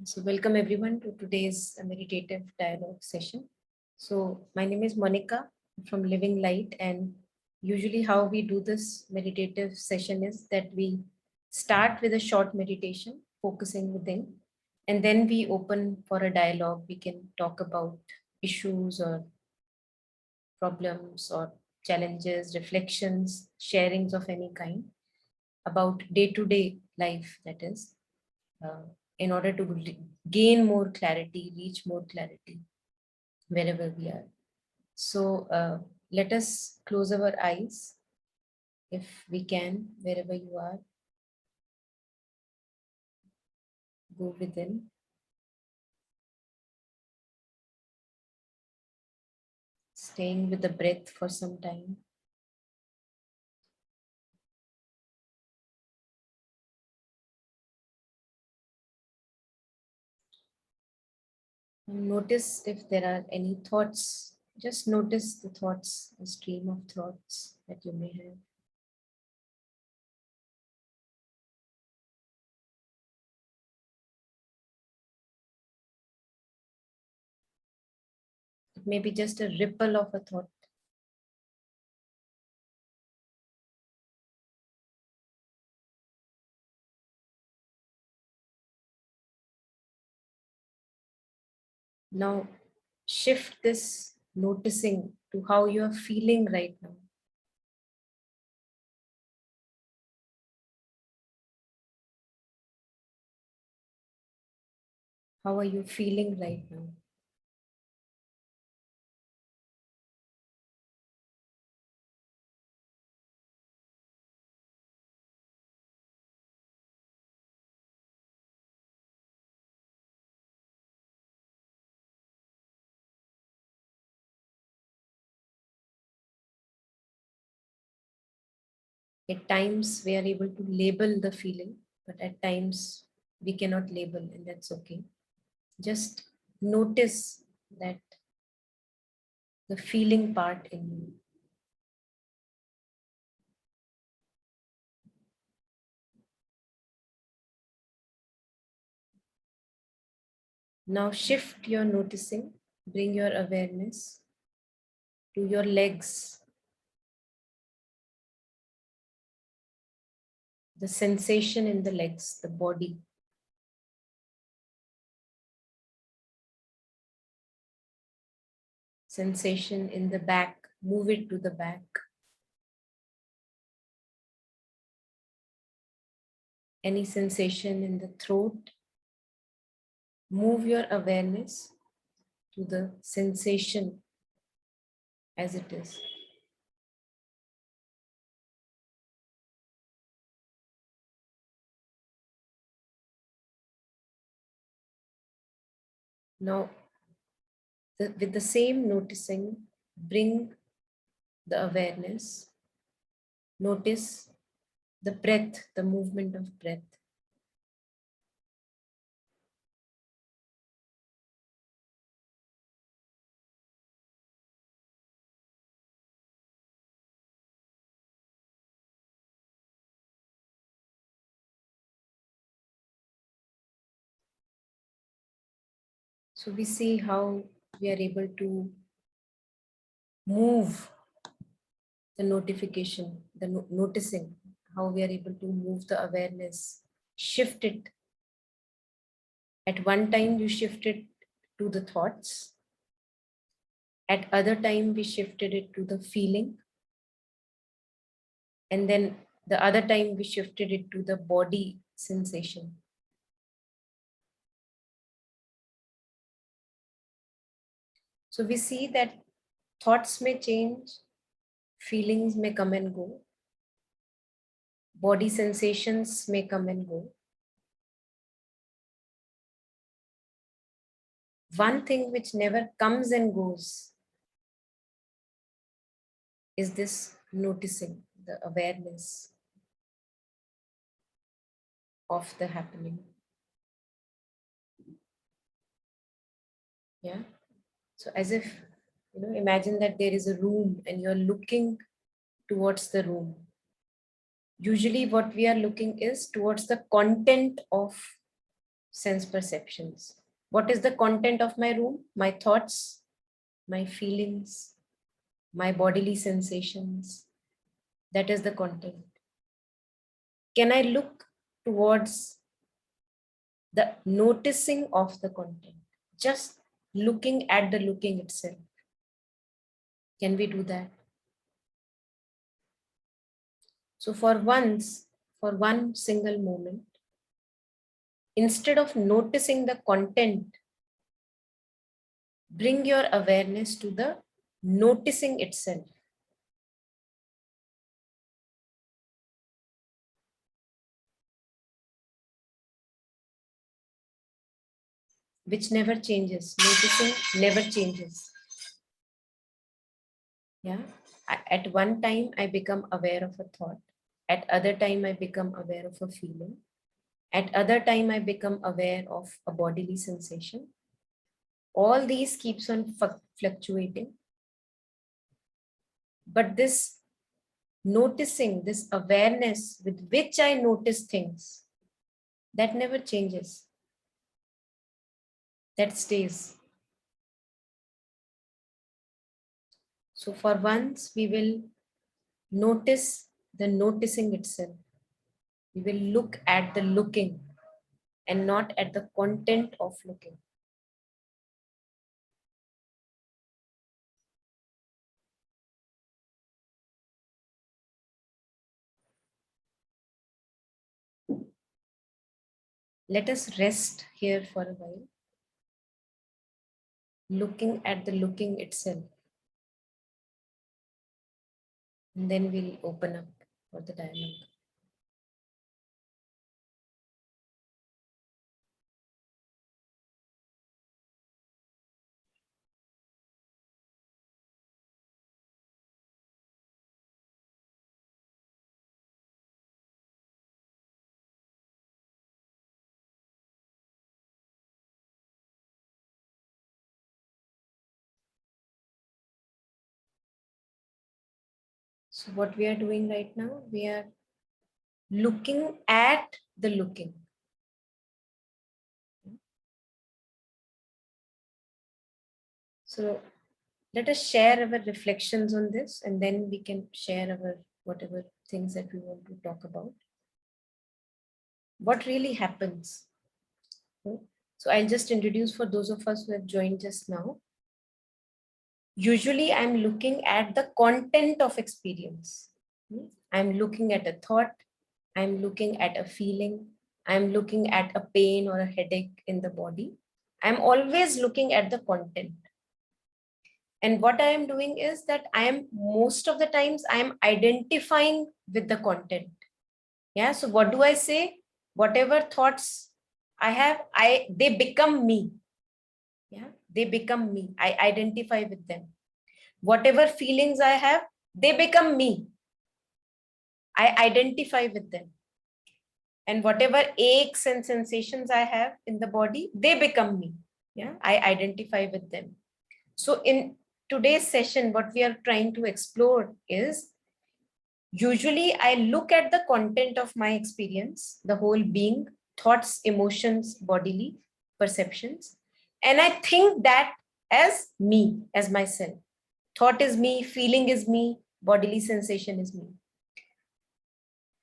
So welcome everyone to today's meditative dialogue session. So my name is Monica from Living Light, and usually how we do this meditative session is that we start with a short meditation focusing within, and then we open for a dialogue. We can talk about issues or problems or challenges, reflections, sharings of any kind about day-to-day life, that is, uh, in order to gain more clarity, reach more clarity wherever we are. So let us close our eyes if we can, wherever you are. Go within. Staying with the breath for some time. And notice if there are any thoughts. Just notice the thoughts, a stream of thoughts that you may have. It may be just a ripple of a thought. Now shift this noticing to how you are feeling right now. How are you feeling right now? At times we are able to label the feeling, but at times we cannot label, and that's okay. Just notice that the feeling part in you. Now shift your noticing, bring your awareness to your legs, the sensation in the legs, the body. Sensation in the back, move it to the back. Any sensation in the throat, move your awareness to the sensation as it is. Now, with the same noticing, bring the awareness. Notice the breath, the movement of breath. So we see how we are able to move the notification, the noticing, how we are able to move the awareness, shift it. At one time you shifted to the thoughts. At other time we shifted it to the feeling. And then the other time we shifted it to the body sensation. So we see that thoughts may change, feelings may come and go, body sensations may come and go. One thing which never comes and goes is this noticing, the awareness of the happening. Yeah. So as if, imagine that there is a room and you're looking towards the room. Usually what we are looking is towards the content of sense perceptions. What is the content of my room? My thoughts, my feelings, my bodily sensations. That is the content. Can I look towards the noticing of the content? Just looking at the looking itself. Can we do that? So for once, for one single moment, instead of noticing the content, bring your awareness to the noticing itself. Which never changes. Noticing never changes. Yeah. At one time, I become aware of a thought. At other time, I become aware of a feeling. At other time, I become aware of a bodily sensation. All these keeps on fluctuating. But this noticing, this awareness with which I notice things, that never changes. That stays. So for once, we will notice the noticing itself. We will look at the looking and not at the content of looking. Let us rest here for a while, looking at the looking itself. And then we'll open up for the dialogue. So what we are doing right now, we are looking at the looking. So let us share our reflections on this, and then we can share our whatever things that we want to talk about. What really happens? So I'll just introduce for those of us who have joined just now. Usually I'm looking at the content of experience. I'm looking at a thought, I'm looking at a feeling, I'm looking at a pain or a headache in the body. I'm always looking at the content. And what I am doing is that I am most of the times I am identifying with the content. Yeah. So what do I say? Whatever thoughts I have, they become me. Yeah. They become me. I identify with them. Whatever feelings I have, they become me. I identify with them. And whatever aches and sensations I have in the body, they become me. Yeah. I identify with them. So in today's session, what we are trying to explore is, usually I look at the content of my experience, the whole being, thoughts, emotions, bodily perceptions, and I think that as me, as myself. Thought is me, feeling is me, bodily sensation is me.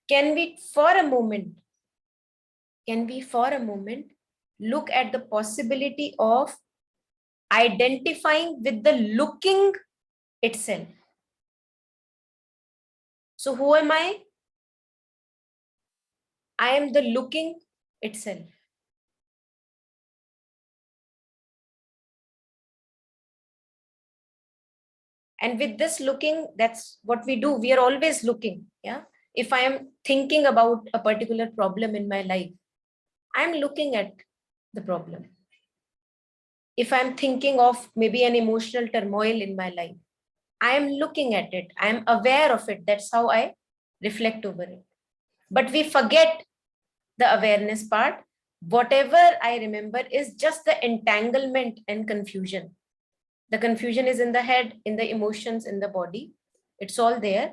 Can we for a moment look at the possibility of identifying with the looking itself? So who am I? I am the looking itself. And with this looking, that's what we do. We are always looking. Yeah. If I am thinking about a particular problem in my life, I'm looking at the problem. If I'm thinking of maybe an emotional turmoil in my life, I am looking at it. I am aware of it. That's how I reflect over it. But we forget the awareness part. Whatever I remember is just the entanglement and confusion. The confusion is in the head, in the emotions, in the body. It's all there.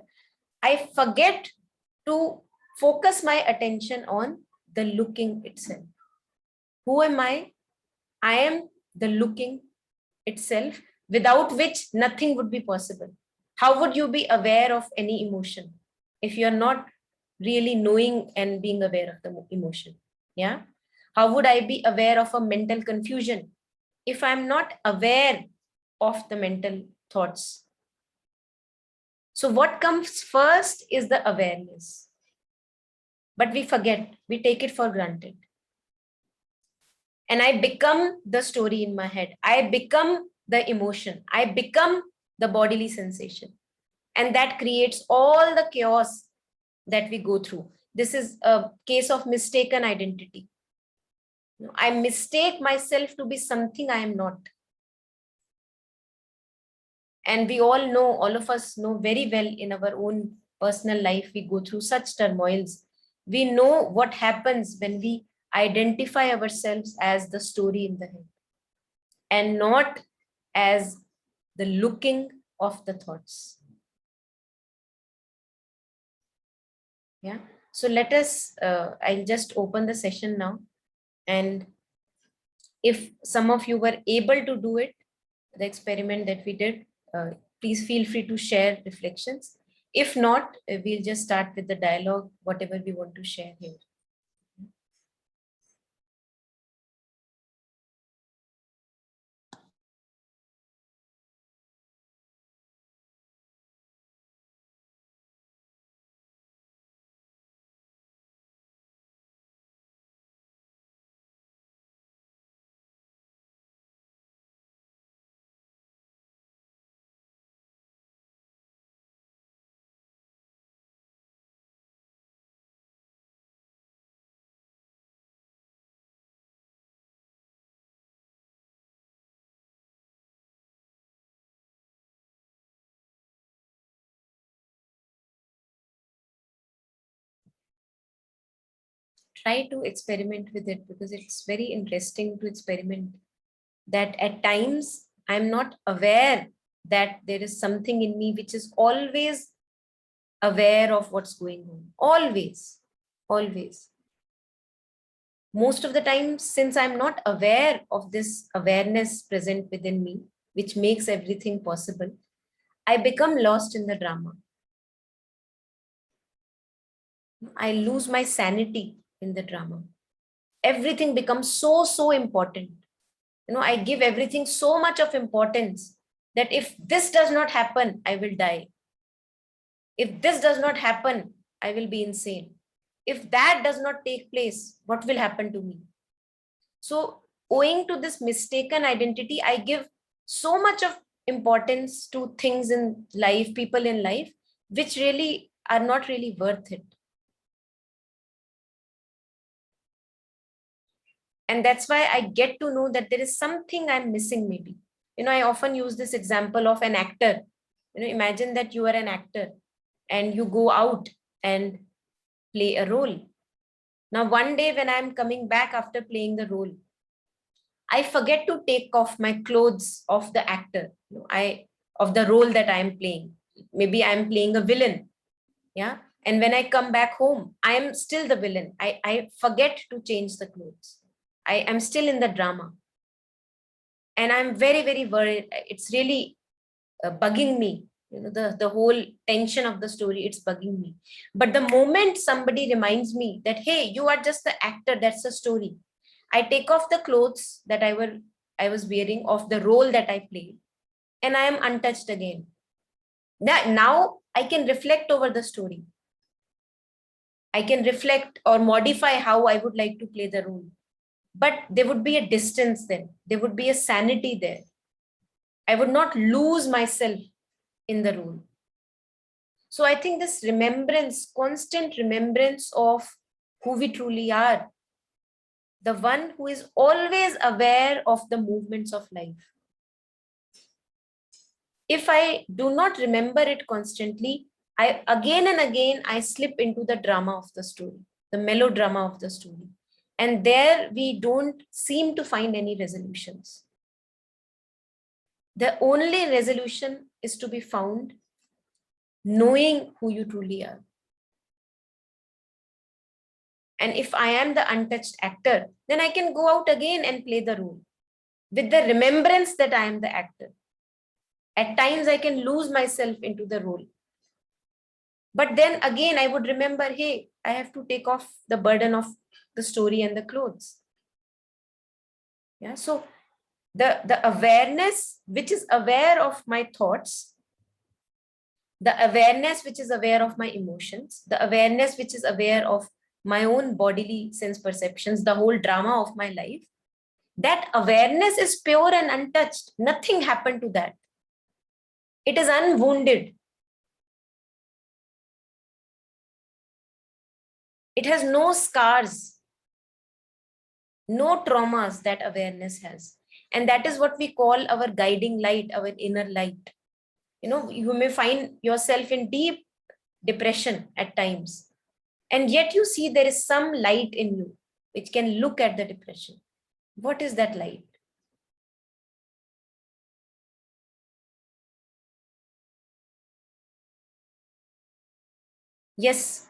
I forget to focus my attention on the looking itself. Who am I? I am the looking itself, without which nothing would be possible. How would you be aware of any emotion if you're not really knowing and being aware of the emotion? Yeah. How would I be aware of a mental confusion if I'm not aware of the mental thoughts? So, what comes first is the awareness. But we forget, we take it for granted. And I become the story in my head. I become the emotion. I become the bodily sensation. And that creates all the chaos that we go through. This is a case of mistaken identity. I mistake myself to be something I am not. And we all know, all of us know very well in our own personal life, we go through such turmoils. We know what happens when we identify ourselves as the story in the head and not as the looking of the thoughts. Yeah. So let us, I'll just open the session now. And if some of you were able to do it, the experiment that we did, please feel free to share reflections. If not, we'll just start with the dialogue, whatever we want to share here. Try to experiment with it because it's very interesting to experiment that at times I'm not aware that there is something in me which is always aware of what's going on. Always, always. Most of the time, since I'm not aware of this awareness present within me, which makes everything possible, I become lost in the drama. I lose my sanity in the drama. Everything becomes so important. I give everything so much of importance that if this does not happen, I will die. If this does not happen, I will be insane. If that does not take place, what will happen to me? So, owing to this mistaken identity, I give so much of importance to things in life, people in life, which really are not really worth it. And that's why I get to know that there is something I'm missing, maybe. I often use this example of an actor. Imagine that you are an actor and you go out and play a role. Now, one day when I'm coming back after playing the role, I forget to take off my clothes of the actor, of the role that I'm playing. Maybe I'm playing a villain. Yeah. And when I come back home, I am still the villain. I forget to change the clothes. I am still in the drama. And I'm very worried. It's really bugging me. The whole tension of the story, it's bugging me. But the moment somebody reminds me that, hey, you are just the actor, that's the story, I take off the clothes that I was wearing of the role that I played, and I am untouched again. That now I can reflect over the story. I can reflect or modify how I would like to play the role. But there would be a distance then. There would be a sanity there. I would not lose myself in the role. So I think this remembrance, constant remembrance of who we truly are, the one who is always aware of the movements of life. If I do not remember it constantly, I again and again I slip into the drama of the story, the melodrama of the story. And there we don't seem to find any resolutions. The only resolution is to be found knowing who you truly are. And if I am the untouched actor, then I can go out again and play the role with the remembrance that I am the actor. At times I can lose myself into the role. But then again, I would remember, hey, I have to take off the burden of the story and the clothes. Yeah. So the awareness which is aware of my thoughts, the awareness which is aware of my emotions, the awareness which is aware of my own bodily sense perceptions, the whole drama of my life, that awareness is pure and untouched. Nothing happened to that. It is unwounded. It has no scars, no traumas that awareness has. And that is what we call our guiding light, our inner light. You know, you may find yourself in deep depression at times, and yet you see there is some light in you which can look at the depression. What is that light? Yes.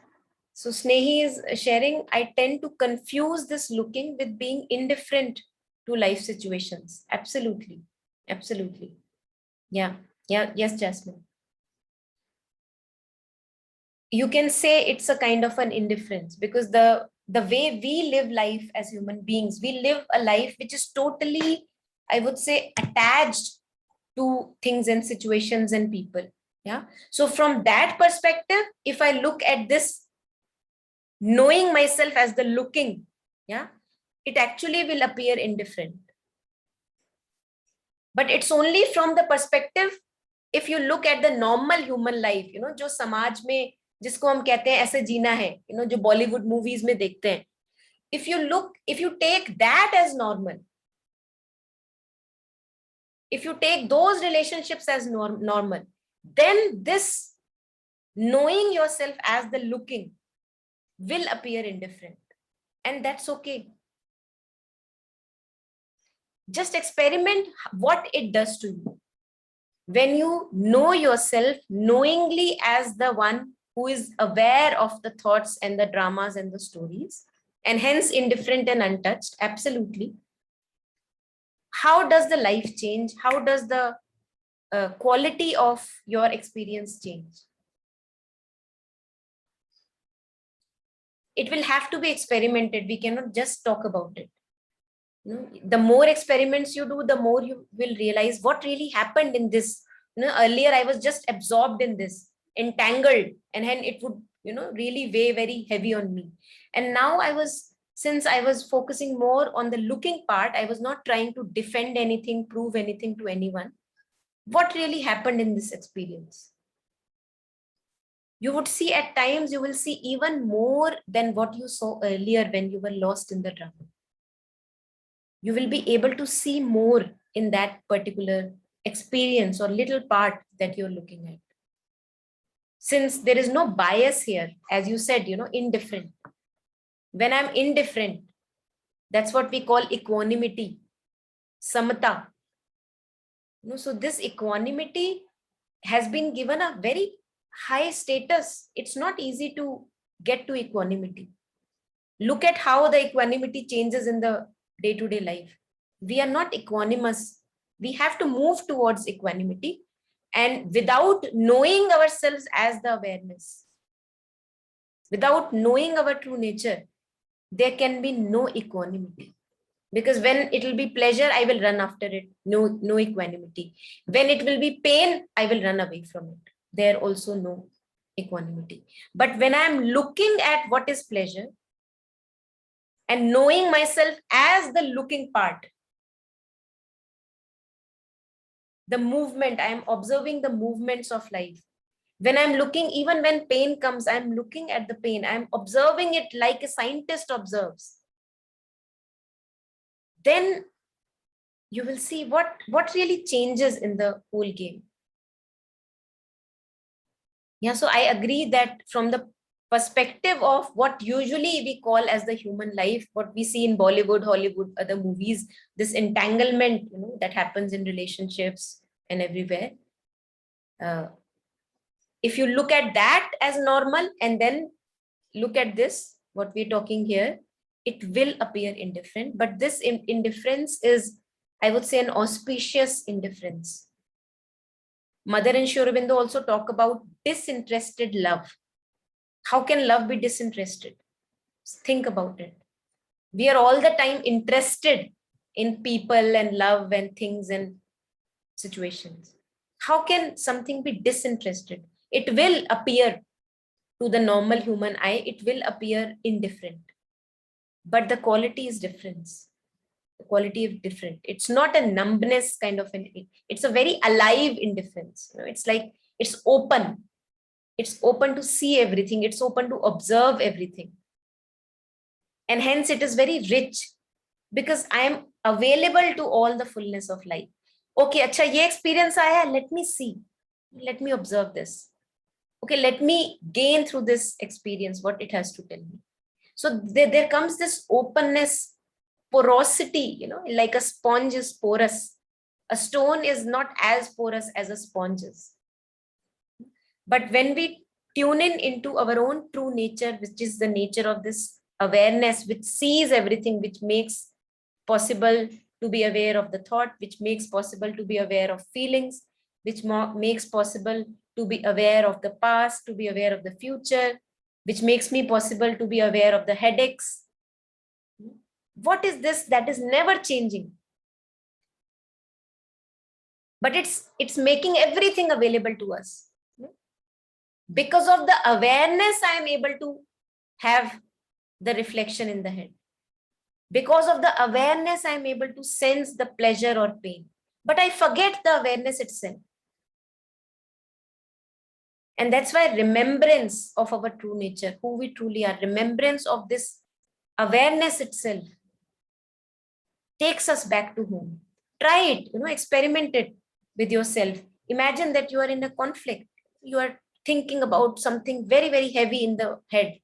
So Snehi is sharing, I tend to confuse this looking with being indifferent to life situations. Absolutely. Absolutely. Yeah. Yeah. Yes, Jasmine. You can say it's a kind of an indifference, because the way we live life as human beings, we live a life which is totally, I would say, attached to things and situations and people. Yeah. So from that perspective, if I look at this, knowing myself as the looking, yeah, it actually will appear indifferent. But it's only from the perspective, if you look at the normal human life, you know, जो समाज में जिसको हम कहते हैं ऐसे जीना है, you know, जो बॉलीवुड मूवीज में देखते हैं, if you take that as normal, if you take those relationships as normal, then this knowing yourself as the looking will appear indifferent, and that's okay. Just experiment what it does to you when you know yourself knowingly as the one who is aware of the thoughts and the dramas and the stories, and hence indifferent and untouched. Absolutely. How does the life change? How does the quality of your experience change? It will have to be experimented. We cannot just talk about it. You know, the more experiments you do, the more you will realize what really happened in this. You know, earlier I was just absorbed in this, entangled, and then it would, you know, really weigh very heavy on me. And now since I was focusing more on the looking part, I was not trying to defend anything, prove anything to anyone. What really happened in this experience? You would see at times, you will see even more than what you saw earlier when you were lost in the drama. You will be able to see more in that particular experience or little part that you're looking at. Since there is no bias here, as you said, you know, indifferent. When I'm indifferent, that's what we call equanimity, samata. You know, so this equanimity has been given a very high status. It's not easy to get to equanimity. Look at how the equanimity changes in the day-to-day life. We are not equanimous. We have to move towards equanimity, and without knowing ourselves as the awareness, without knowing our true nature, there can be no equanimity. Because when it will be pleasure, I will run after it. No equanimity. When it will be pain, I will run away from it. There also no equanimity. But when I'm looking at what is pleasure and knowing myself as the looking part, the movement, I am observing the movements of life. When I'm looking, even when pain comes, I'm looking at the pain. I'm observing it like a scientist observes. Then you will see what really changes in the whole game. Yeah, so I agree that from the perspective of what usually we call as the human life, what we see in Bollywood, Hollywood, other movies, this entanglement, you know, that happens in relationships and everywhere. If you look at that as normal and then look at this, what we're talking here, it will appear indifferent, but this indifference is, I would say, an auspicious indifference. Mother and Sri Aurobindo also talk about disinterested love. How can love be disinterested? Think about it. We are all the time interested in people and love and things and situations. How can something be disinterested? It will appear to the normal human eye, it will appear indifferent. But the quality is different. The quality is different. It's not a numbness kind of an, it's a very alive indifference. You know, it's like it's open. It's open to see everything. It's open to observe everything. And hence it is very rich because I am available to all the fullness of life. Okay, acha, ye experience aaya, let me see. Let me observe this. Okay, let me gain through this experience what it has to tell me. So there comes this openness, porosity, you know, like a sponge is porous. A stone is not as porous as a sponge is. But when we tune in into our own true nature, which is the nature of this awareness, which sees everything, which makes possible to be aware of the thought, which makes possible to be aware of feelings, which makes possible to be aware of the past, to be aware of the future, which makes me possible to be aware of the headaches. What is this that is never changing? But it's making everything available to us. Because of the awareness, I am able to have the reflection in the head. Because of the awareness, I am able to sense the pleasure or pain. But I forget the awareness itself. And that's why remembrance of our true nature, who we truly are, remembrance of this awareness itself takes us back to home. Try it, you know, experiment it with yourself. Imagine that you are in a conflict. You are thinking about something very, very heavy in the head.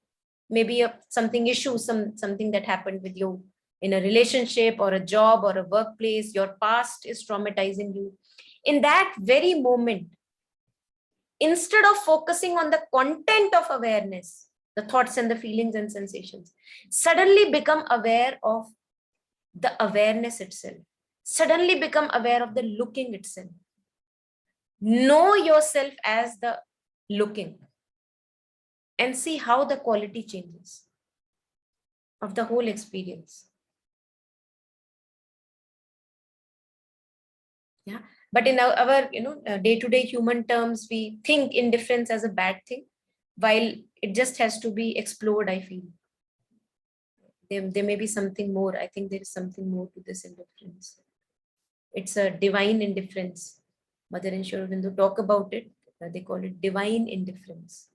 Maybe something issue, something that happened with you in a relationship or a job or a workplace. Your past is traumatizing you. In that very moment, instead of focusing on the content of awareness, the thoughts and the feelings and sensations, suddenly become aware of the awareness itself. Suddenly become aware of the looking itself. Know yourself as the looking and see how the quality changes of the whole experience. Yeah, but in our day-to-day human terms, we think indifference as a bad thing, while it just has to be explored. I feel there may be something more. I think there is something more to this indifference. It's a divine indifference. Mother and Sri Aurobindo talk about it. They call it divine indifference.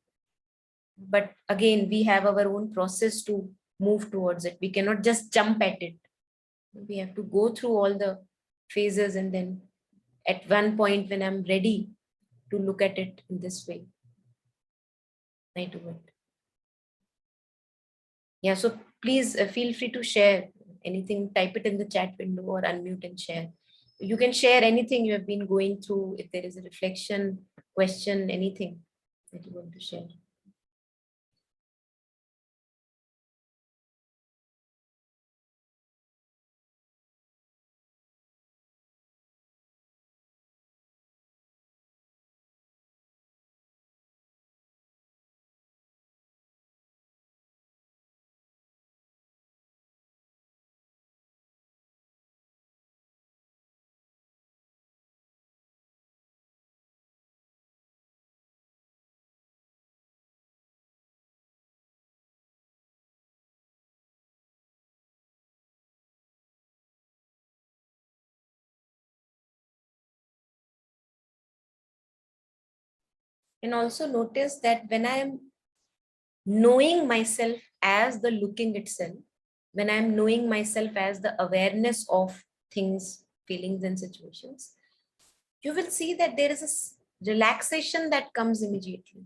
But again, we have our own process to move towards it. We cannot just jump at it. We have to go through all the phases, and then at one point when I'm ready to look at it in this way, I do it. Yeah, so please feel free to share anything, type it in the chat window or unmute and share. You can share anything you have been going through, if there is a reflection, question, anything that you want to share. And also notice that when I am knowing myself as the looking itself, when I'm knowing myself as the awareness of things, feelings, and situations, you will see that there is a relaxation that comes immediately.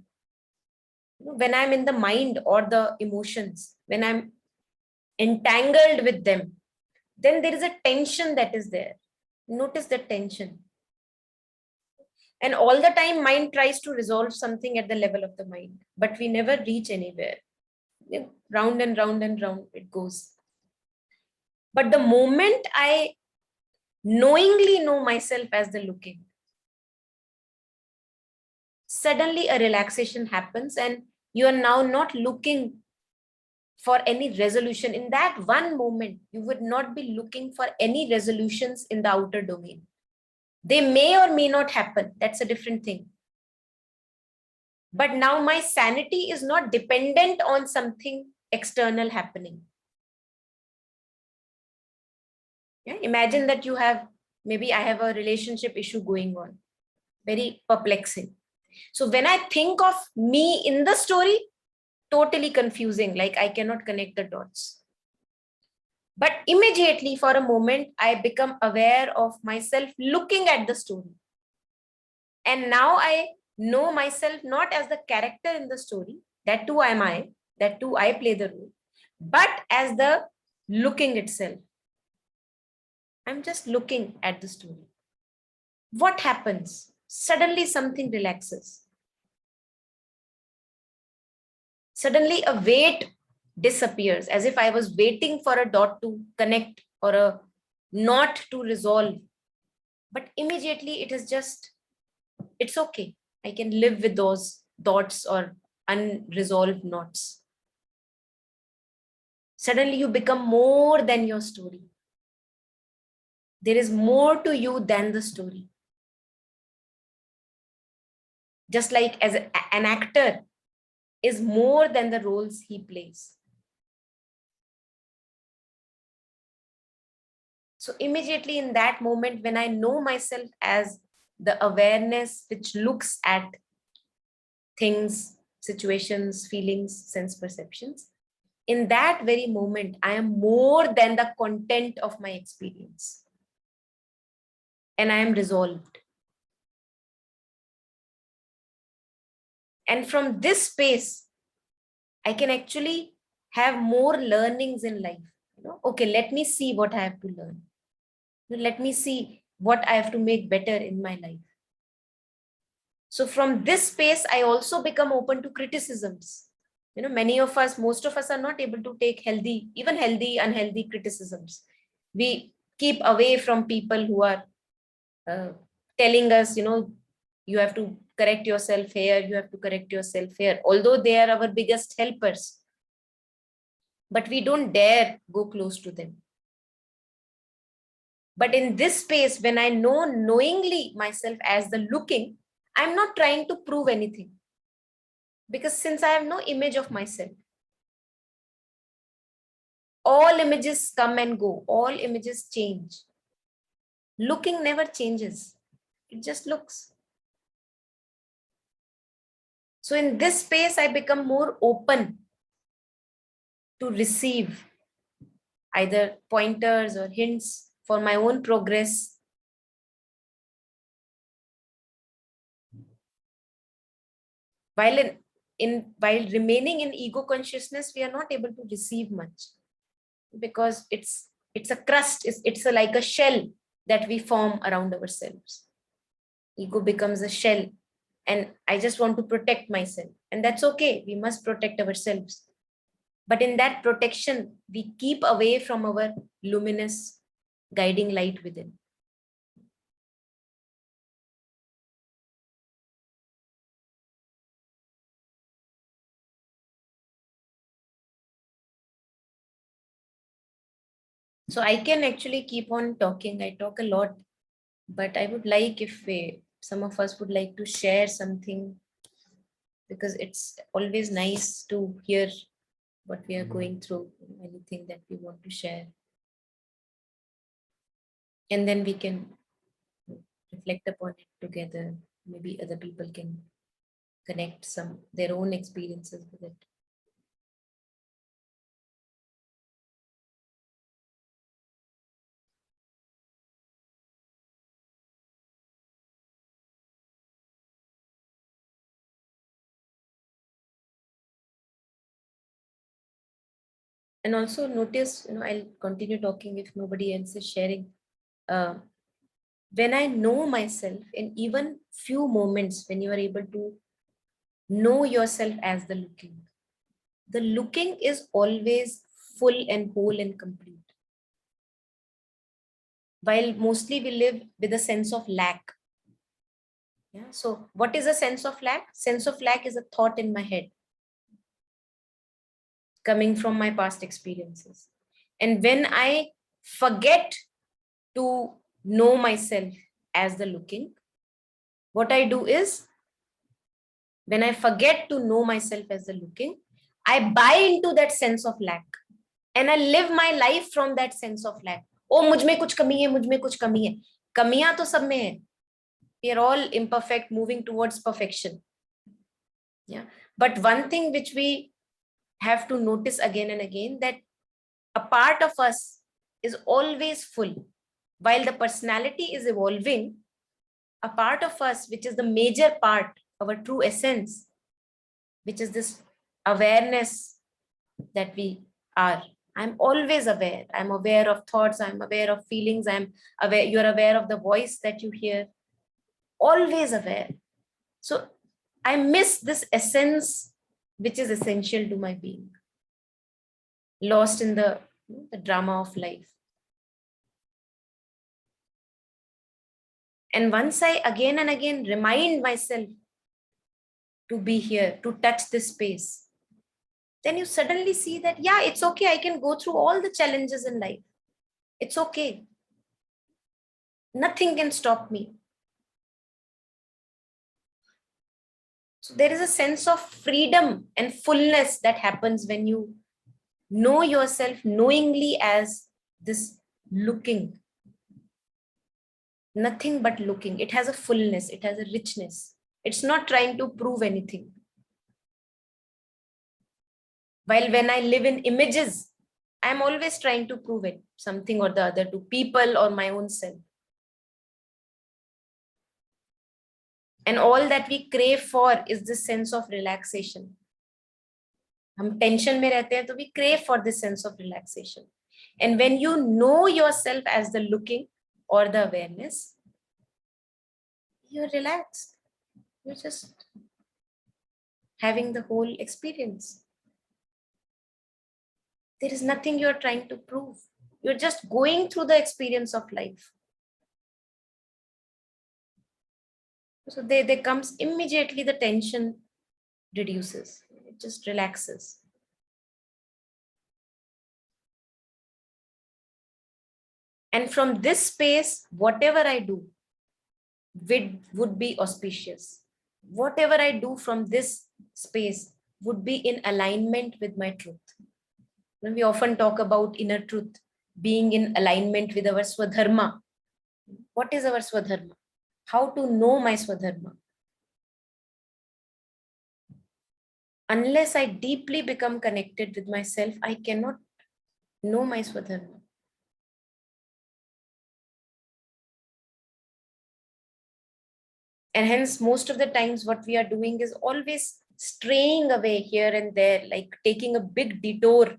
When I'm in the mind or the emotions, when I'm entangled with them, then there is a tension that is there. Notice the tension. And all the time, mind tries to resolve something at the level of the mind, but we never reach anywhere. round and round and round it goes. But the moment I knowingly know myself as the looking, suddenly a relaxation happens, and you are now not looking for any resolution. In that one moment, you would not be looking for any resolutions in the outer domain. They may or may not happen. That's a different thing. But now my sanity is not dependent on something external happening. Yeah? Imagine that you have, maybe I have a relationship issue going on, very perplexing. So when I think of me in the story, totally confusing, like I cannot connect the dots. But immediately for a moment, I become aware of myself looking at the story. And now I know myself not as the character in the story, that too am I, that too I play the role, but as the looking itself. I'm just looking at the story. What happens? Suddenly something relaxes. Suddenly a weight disappears, as if I was waiting for a dot to connect or a knot to resolve. But immediately it is just, it's okay. I can live with those dots or unresolved knots. Suddenly you become more than your story. There is more to you than the story. Just like as an actor is more than the roles he plays. So immediately in that moment, when I know myself as the awareness which looks at things, situations, feelings, sense perceptions, in that very moment, I am more than the content of my experience. And I am resolved. And from this space, I can actually have more learnings in life. Okay, let me see what I have to learn. Let me see what I have to make better in my life. So from this space, I also become open to criticisms. Many of us, most of us are not able to take healthy, even healthy, unhealthy criticisms. We keep away from people who are telling us, you have to correct yourself here, you have to correct yourself here, although they are our biggest helpers. But we don't dare go close to them. But in this space, when I know knowingly myself as the looking, I'm not trying to prove anything. Because since I have no image of myself, all images come and go, all images change. Looking never changes, it just looks. So in this space, I become more open to receive either pointers or hints for my own progress. While remaining in ego consciousness, we are not able to receive much because it's a crust, it's like a shell that we form around ourselves. Ego becomes a shell, and I just want to protect myself, and that's okay. We must protect ourselves. But in that protection, we keep away from our luminous guiding light within. So I can actually keep on talking. I talk a lot, but I would like if some of us would like to share something, because it's always nice to hear what we are going through, anything that we want to share. And then we can reflect upon it together. Maybe other people can connect some their own experiences with it. And also notice, I'll continue talking if nobody else is sharing. Uh, when I know myself, in even few moments, when you are able to know yourself as the looking, the looking is always full and whole and complete. While mostly we live with a sense of lack. Yeah. So what is a sense of lack? Sense of lack is a thought in my head coming from my past experiences. And when I forget to know myself as the looking, what I do is, when I forget to know myself as the looking, I buy into that sense of lack and I live my life from that sense of lack. Oh, मुझ में कुछ कमी है, मुझ में कुछ कमी है. कमियां तो सब में है. We are all imperfect, moving towards perfection. Yeah. But one thing which we have to notice again and again, that a part of us is always full. While the personality is evolving, a part of us, which is the major part, our true essence, which is this awareness that we are. I'm always aware. I'm aware of thoughts. I'm aware of feelings. I'm aware. You're aware of the voice that you hear. Always aware. So I miss this essence, which is essential to my being, lost in the drama of life. And once I again and again remind myself to be here, to touch this space, then you suddenly see that, yeah, it's okay. I can go through all the challenges in life. It's okay. Nothing can stop me. So there is a sense of freedom and fullness that happens when you know yourself knowingly as this looking. Nothing but looking. It has a fullness. It has a richness. It's not trying to prove anything. While when I live in images, I'm always trying to prove it, something or the other, to people or my own self. And all that we crave for is this sense of relaxation. हम tension में रहते हैं, तो we crave for this sense of relaxation. And when you know yourself as the looking or the awareness, you're relaxed. You're just having the whole experience. There is nothing you're trying to prove. You're just going through the experience of life. So there comes immediately the tension reduces. It just relaxes. And from this space, whatever I do would be auspicious. Whatever I do from this space would be in alignment with my truth. When we often talk about inner truth, being in alignment with our Swadharma. What is our Swadharma? How to know my Swadharma? Unless I deeply become connected with myself, I cannot know my Swadharma. And hence, most of the times, what we are doing is always straying away here and there, like taking a big detour,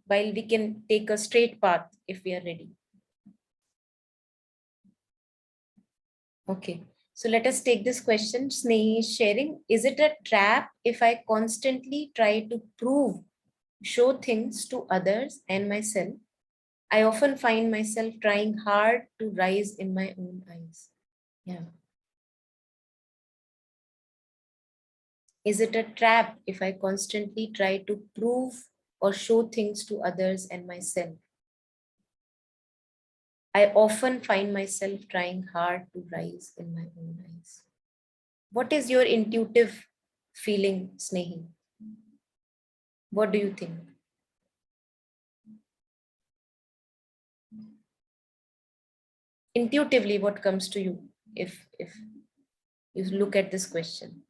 while we can take a straight path if we are ready. Okay, so let us take this question. Snehi is sharing, is it a trap if I constantly try to prove, show things to others and myself? I often find myself trying hard to rise in my own eyes. Yeah. Is it a trap if I constantly try to prove or show things to others and myself? I often find myself trying hard to rise in my own eyes. What is your intuitive feeling, Snehi? What do you think? Intuitively, what comes to you if you look at this question?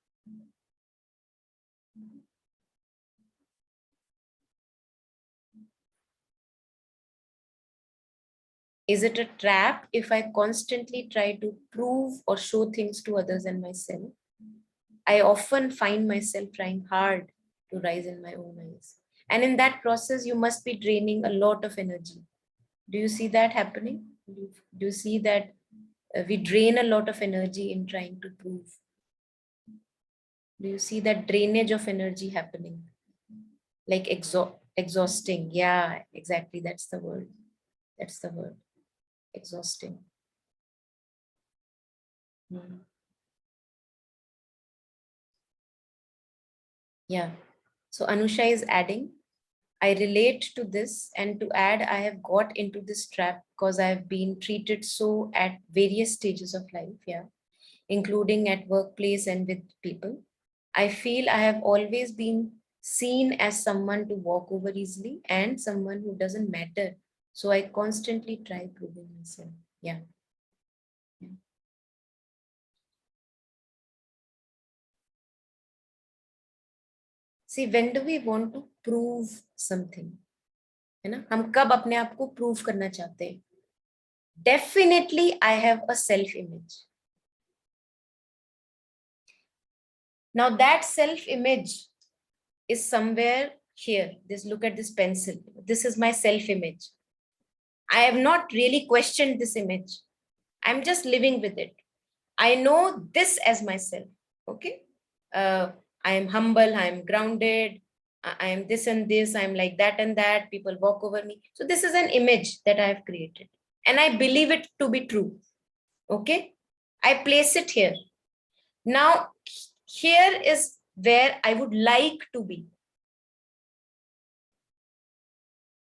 Is it a trap if I constantly try to prove or show things to others and myself? I often find myself trying hard to rise in my own eyes. And in that process, you must be draining a lot of energy. Do you see that happening? Do you see that we drain a lot of energy in trying to prove? Do you see that drainage of energy happening? Like exhausting. Yeah, exactly. That's the word. That's the word. Exhausting. Hmm. Yeah. So Anusha is adding, I relate to this, and to add, I have got into this trap because I've been treated so at various stages of life, yeah, including at workplace and with people. I feel I have always been seen as someone to walk over easily and someone who doesn't matter. So I constantly try proving myself. Yeah. Yeah. See, when do we want to prove something? है ना, हम कब अपने आप को prove करना चाहते हैं? Definitely I have a self image. Now that self image is somewhere here. This, look at this pencil. This is my self image. I have not really questioned this image. I'm just living with it. I know this as myself. Okay. I am humble. I am grounded. I am this and this. I'm like that and that. People walk over me. So this is an image that I have created. And I believe it to be true. Okay. I place it here. Now, here is where I would like to be.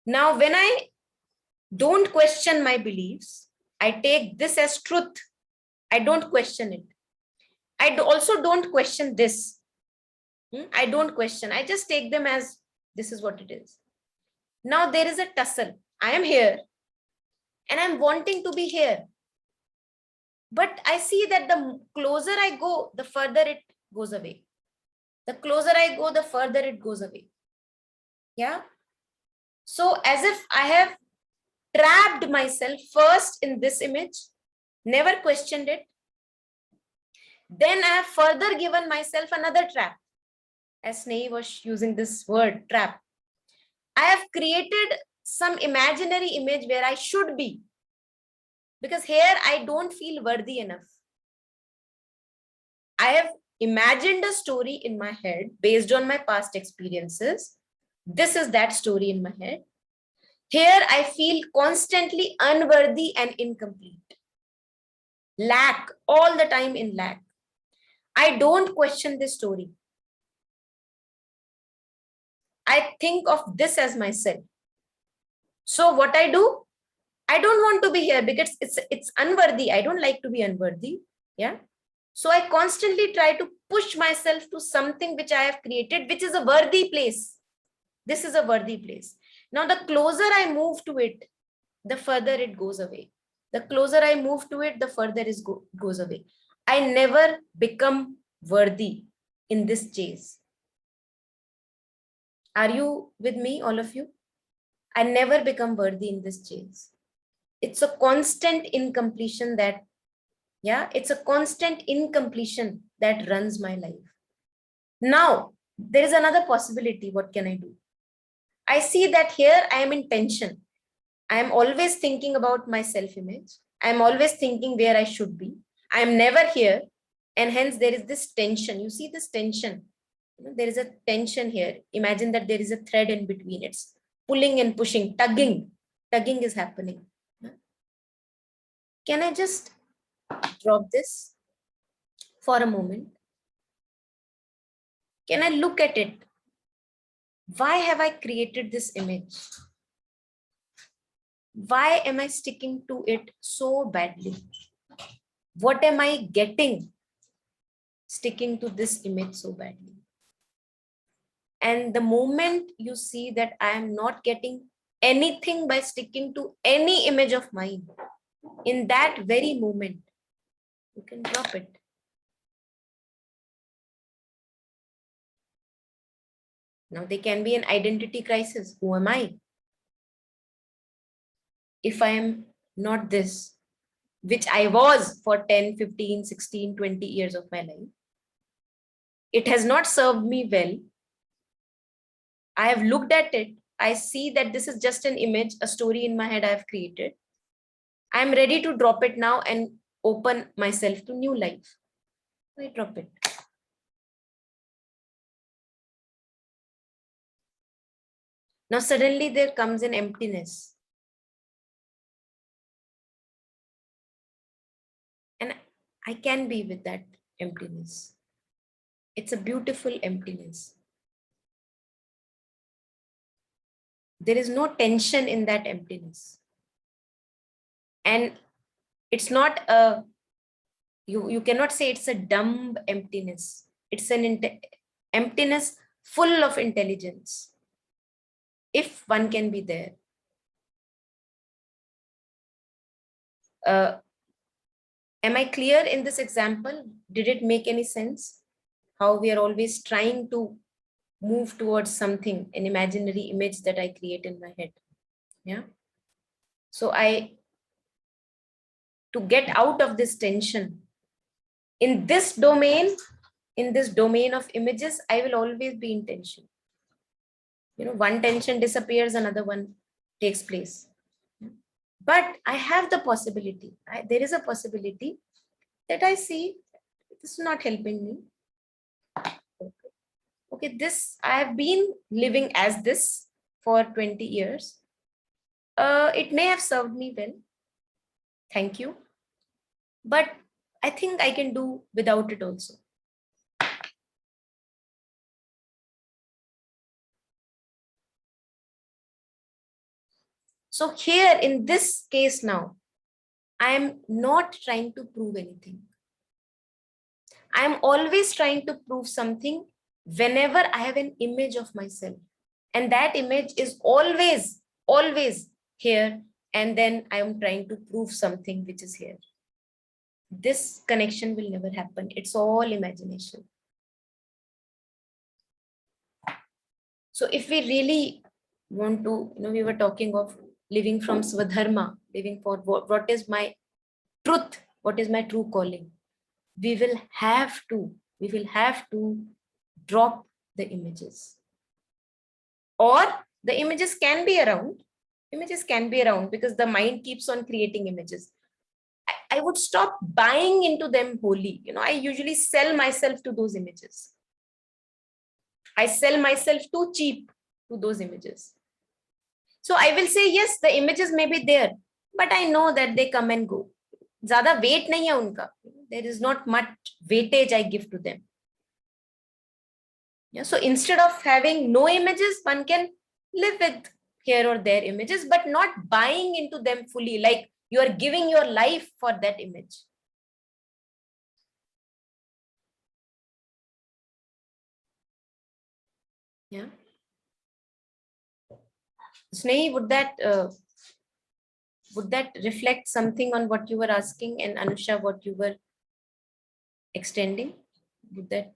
Now, when I don't question my beliefs, I take this as truth. I don't question it. I also don't question this. I don't question. I just take them as this is what it is. Now there is a tussle. I am here and I'm wanting to be here. But I see that the closer I go, the further it goes away. The closer I go, the further it goes away. Yeah. So as if I have trapped myself first in this image, never questioned it. Then I have further given myself another trap. As Snehi was using this word, trap. I have created some imaginary image where I should be. Because here I don't feel worthy enough. I have imagined a story in my head based on my past experiences. This is that story in my head. Here I feel constantly unworthy and incomplete. Lack, all the time in lack. I don't question this story. I think of this as myself. So what I do, I don't want to be here because it's unworthy. I don't like to be unworthy. Yeah. So I constantly try to push myself to something which I have created, which is a worthy place. This is a worthy place. Now, the closer I move to it, the further it goes away. The closer I move to it, the further it goes away. I never become worthy in this chase. Are you with me, all of you? I never become worthy in this chase. It's a constant incompletion that, yeah, it's a constant incompletion that runs my life. Now, there is another possibility. What can I do? I see that here I am in tension. I am always thinking about my self-image. I am always thinking where I should be. I am never here. And hence there is this tension. You see this tension. There is a tension here. Imagine that there is a thread in between. It's pulling and pushing, tugging. Tugging is happening. Can I just drop this for a moment? Can I look at it? Why have I created this image? Why am I sticking to it so badly? What am I getting sticking to this image so badly? And the moment you see that I am not getting anything by sticking to any image of mine, in that very moment, you can drop it. Now, there can be an identity crisis. Who am I? If I am not this, which I was for 10, 15, 16, 20 years of my life, it has not served me well. I have looked at it. I see that this is just an image, a story in my head I have created. I am ready to drop it now and open myself to new life. I drop it. Now suddenly there comes an emptiness. And I can be with that emptiness. It's a beautiful emptiness. There is no tension in that emptiness. And it's not a, you cannot say it's a dumb emptiness. It's an emptiness full of intelligence. If one can be there. Am I clear in this example? Did it make any sense? How we are always trying to move towards something, an imaginary image that I create in my head. Yeah. So to get out of this tension, in this domain of images, I will always be in tension. One tension disappears, another one takes place. But I have the possibility, there is a possibility that I see this is not helping me. Okay, this, I have been living as this for 20 years. It may have served me well. Thank you. But I think I can do without it also. So here in this case now, I am not trying to prove anything. I am always trying to prove something whenever I have an image of myself. And that image is always, always here. And then I am trying to prove something which is here. This connection will never happen. It's all imagination. So if we really want to, we were talking of living from Swadharma, living for what is my truth, what is my true calling. We will have to drop the images. Or the images can be around. Images can be around because the mind keeps on creating images. I would stop buying into them wholly. I usually sell myself to those images. I sell myself too cheap to those images. So I will say, yes, the images may be there, but I know that they come and go. Zyada weight nahi hai unka. There is not much weightage I give to them. Yeah, so instead of having no images, one can live with here or there images, but not buying into them fully, like you are giving your life for that image. Yeah. Snehi, would that reflect something on what you were asking, and Anusha, what you were extending? Would that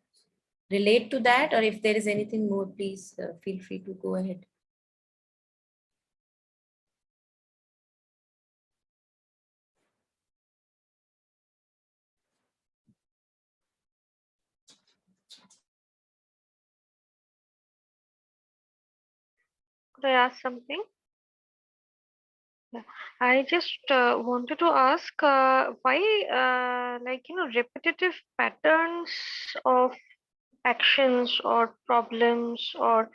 relate to that, or if there is anything more, please feel free to go ahead. Could I ask something? I just wanted to ask why, repetitive patterns of actions or problems or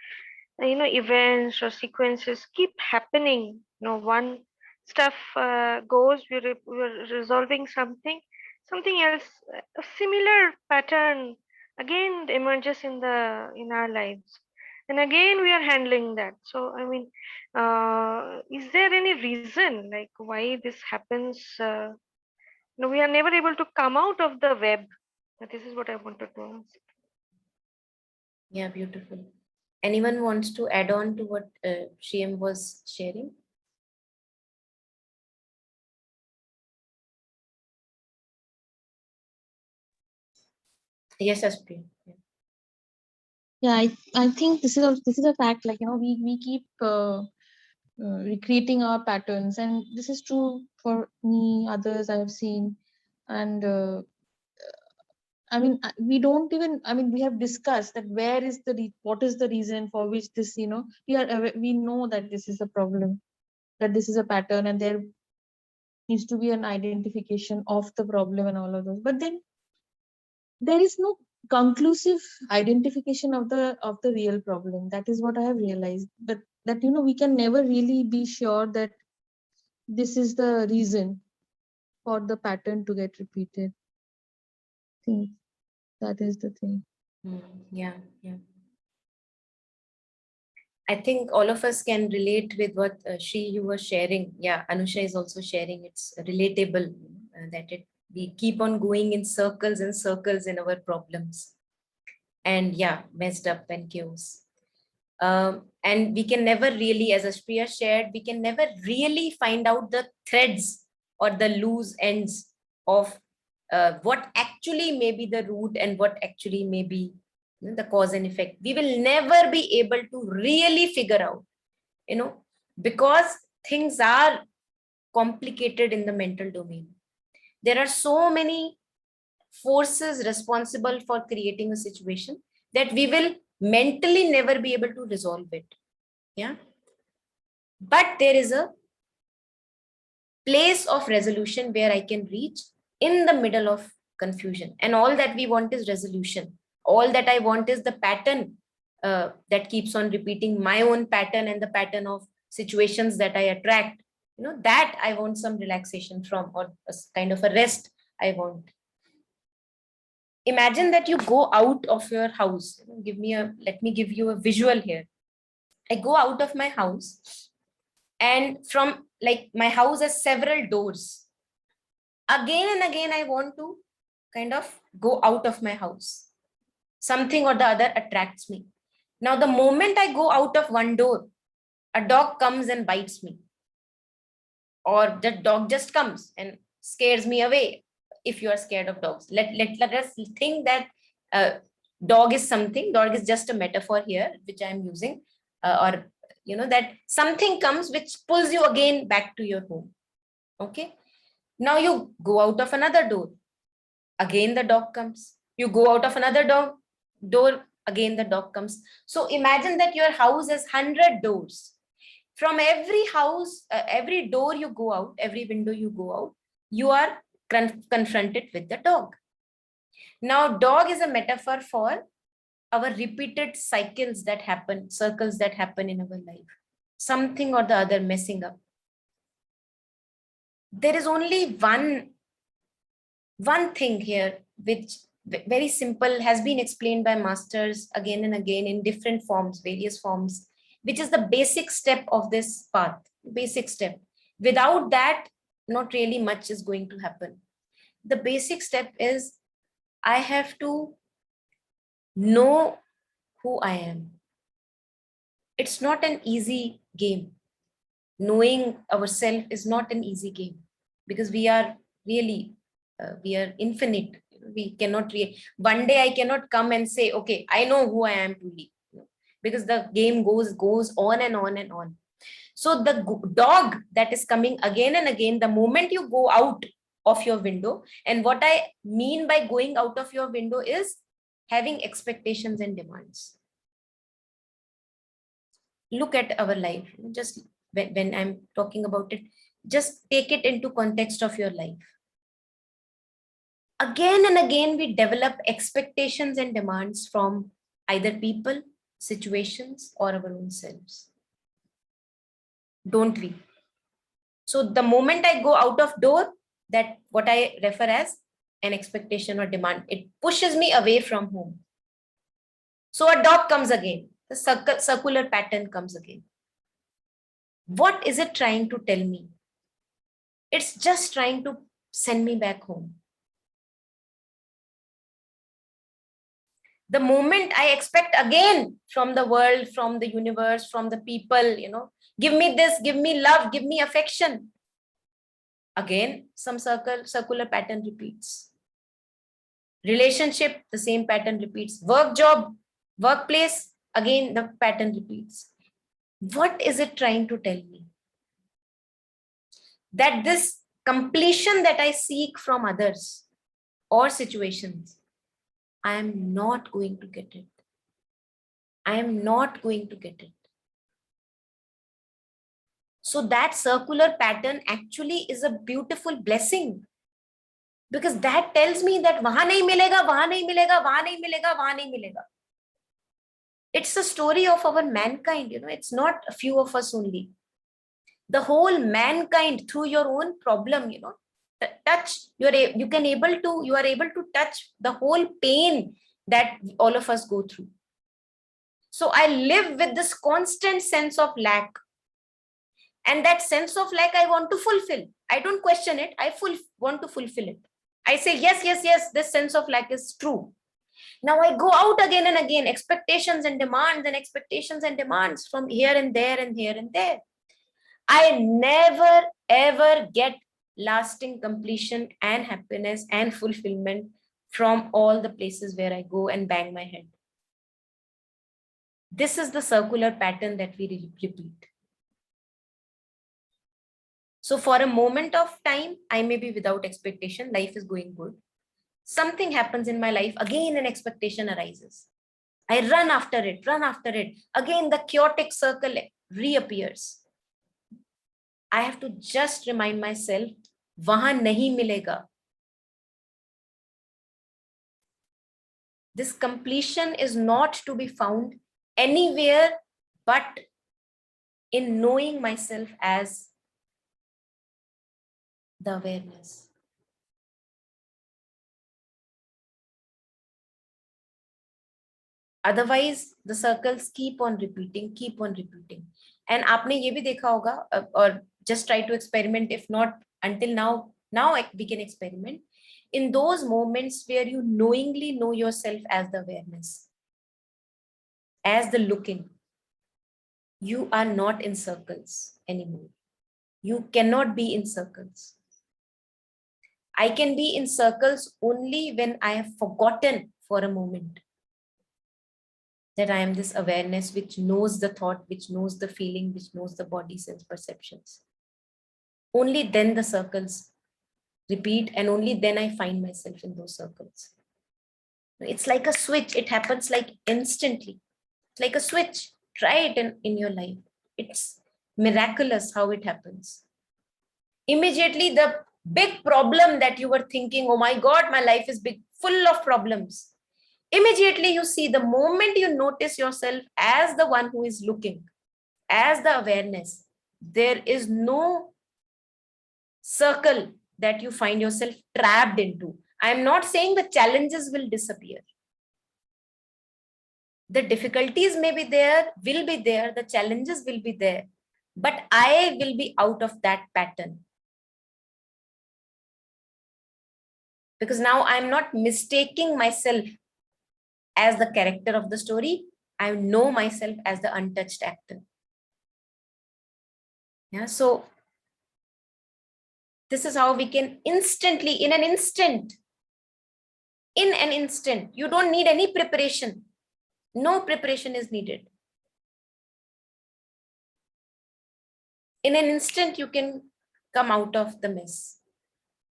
events or sequences keep happening. One stuff goes, we're resolving something else, a similar pattern again emerges in our lives, and again we are handling that. So I mean, is there any reason like why this happens? We are never able to come out of the web. This is what I wanted to ask. Yeah, beautiful. Anyone wants to add on to what Shyam was sharing? Yes, Aspi. Yeah, I think this is a fact. Like we keep recreating our patterns, and this is true for me. Others I have seen, and I mean we don't even. I mean we have discussed that where is what is the reason for which this we know that this is a problem, that this is a pattern, and there needs to be an identification of the problem and all of those. But then there is no conclusive identification of the real problem. That is what I have realized. But that, we can never really be sure that this is the reason for the pattern to get repeated. I think that is the thing. Yeah, yeah. I think all of us can relate with what you were sharing. Yeah, Anusha is also sharing. It's relatable that we keep on going in circles and circles in our problems. And yeah, messed up and chaos. And we can never really, as Ashpriya shared, we can never really find out the threads or the loose ends of what actually may be the root and what actually may be the cause and effect. We will never be able to really figure out, because things are complicated in the mental domain. There are so many forces responsible for creating a situation that we will mentally never be able to resolve it. Yeah. But there is a place of resolution where I can reach in the middle of confusion. And all that we want is resolution. All that I want is the pattern that keeps on repeating my own pattern and the pattern of situations that I attract. That I want some relaxation from, or a kind of a rest I want. Imagine that you go out of your house. Let me give you a visual here. I go out of my house, and from my house has several doors. Again and again, I want to kind of go out of my house. Something or the other attracts me. Now, the moment I go out of one door, a dog comes and bites me. Or the dog just comes and scares me away. If you are scared of dogs, let us think that dog is just a metaphor here, which I'm using, or that something comes which pulls you again back to your home. Okay. Now you go out of another door. Again, the dog comes. You go out of another door. Again, the dog comes. So imagine that your house has 100 doors. From every house, every door you go out, every window you go out, you are confronted with the dog. Now, dog is a metaphor for our repeated circles that happen in our life. Something or the other messing up. There is only one thing here, which very simple, has been explained by masters again and again in different forms, various forms, which is the basic step of this path, basic step. Without that, not really much is going to happen. The basic step is I have to know who I am. It's not an easy game. Knowing ourselves is not an easy game, because we are really, we are infinite. We cannot one day I cannot come and say, okay, I know who I am truly, because the game goes on and on and on. So the dog that is coming again and again, the moment you go out of your window, and what I mean by going out of your window is having expectations and demands. Look at our life. Just when I'm talking about it, just take it into context of your life. Again and again, we develop expectations and demands from either people, situations, or our own selves. Don't we? So the moment I go out of door, that what I refer as an expectation or demand, it pushes me away from home. So a dog comes again. The circular pattern comes again. What is it trying to tell me? It's just trying to send me back home. The moment I expect again from the world, from the universe, from the people, give me this, give me love, give me affection. Again, some circular pattern repeats. Relationship, the same pattern repeats. Work, job, workplace, again, the pattern repeats. What is it trying to tell me? That this completion that I seek from others or situations, I am not going to get it. I am not going to get it. So that circular pattern actually is a beautiful blessing, because that tells me that wahan nahi milega, wahan nahi milega, wahan nahi milega, wahan nahi milega. It's a story of our mankind, it's not a few of us only. The whole mankind through your own problem, touch, you are able to touch the whole pain that all of us go through. So I live with this constant sense of lack. And that sense of lack, I want to fulfill. I don't question it. I want to fulfill it. I say, yes, this sense of lack is true. Now I go out again and again, expectations and demands from here and there and here and there. I never ever get lasting completion and happiness and fulfillment from all the places where I go and bang my head. This is the circular pattern that we repeat. So for a moment of time, I may be without expectation, life is going good. Something happens in my life, again an expectation arises. I run after it. Again, the chaotic circle reappears. I have to just remind myself, wahan nahi milega. This completion is not to be found anywhere but in knowing myself as the awareness. Otherwise, the circles keep on repeating. And आपने ये भी देखा होगा, or just try to experiment. If not until now we can experiment. In those moments where you knowingly know yourself as the awareness, as the looking, you are not in circles anymore. You cannot be in circles. I can be in circles only when I have forgotten for a moment that I am this awareness which knows the thought, which knows the feeling, which knows the body sense perceptions. Only then the circles repeat, and only then I find myself in those circles. It's like a switch. It happens like instantly. It's like a switch. Try it in your life. It's miraculous how it happens. Immediately, the big problem that you were thinking, oh my God, my life is big, full of problems. Immediately you see, the moment you notice yourself as the one who is looking, as the awareness, there is no circle that you find yourself trapped into. I am not saying the challenges will disappear. The difficulties may be there, will be there, the challenges will be there, but I will be out of that pattern. Because now I'm not mistaking myself as the character of the story. I know myself as the untouched actor. Yeah, so this is how we can instantly, in an instant, you don't need any preparation. No preparation is needed. In an instant, you can come out of the mess.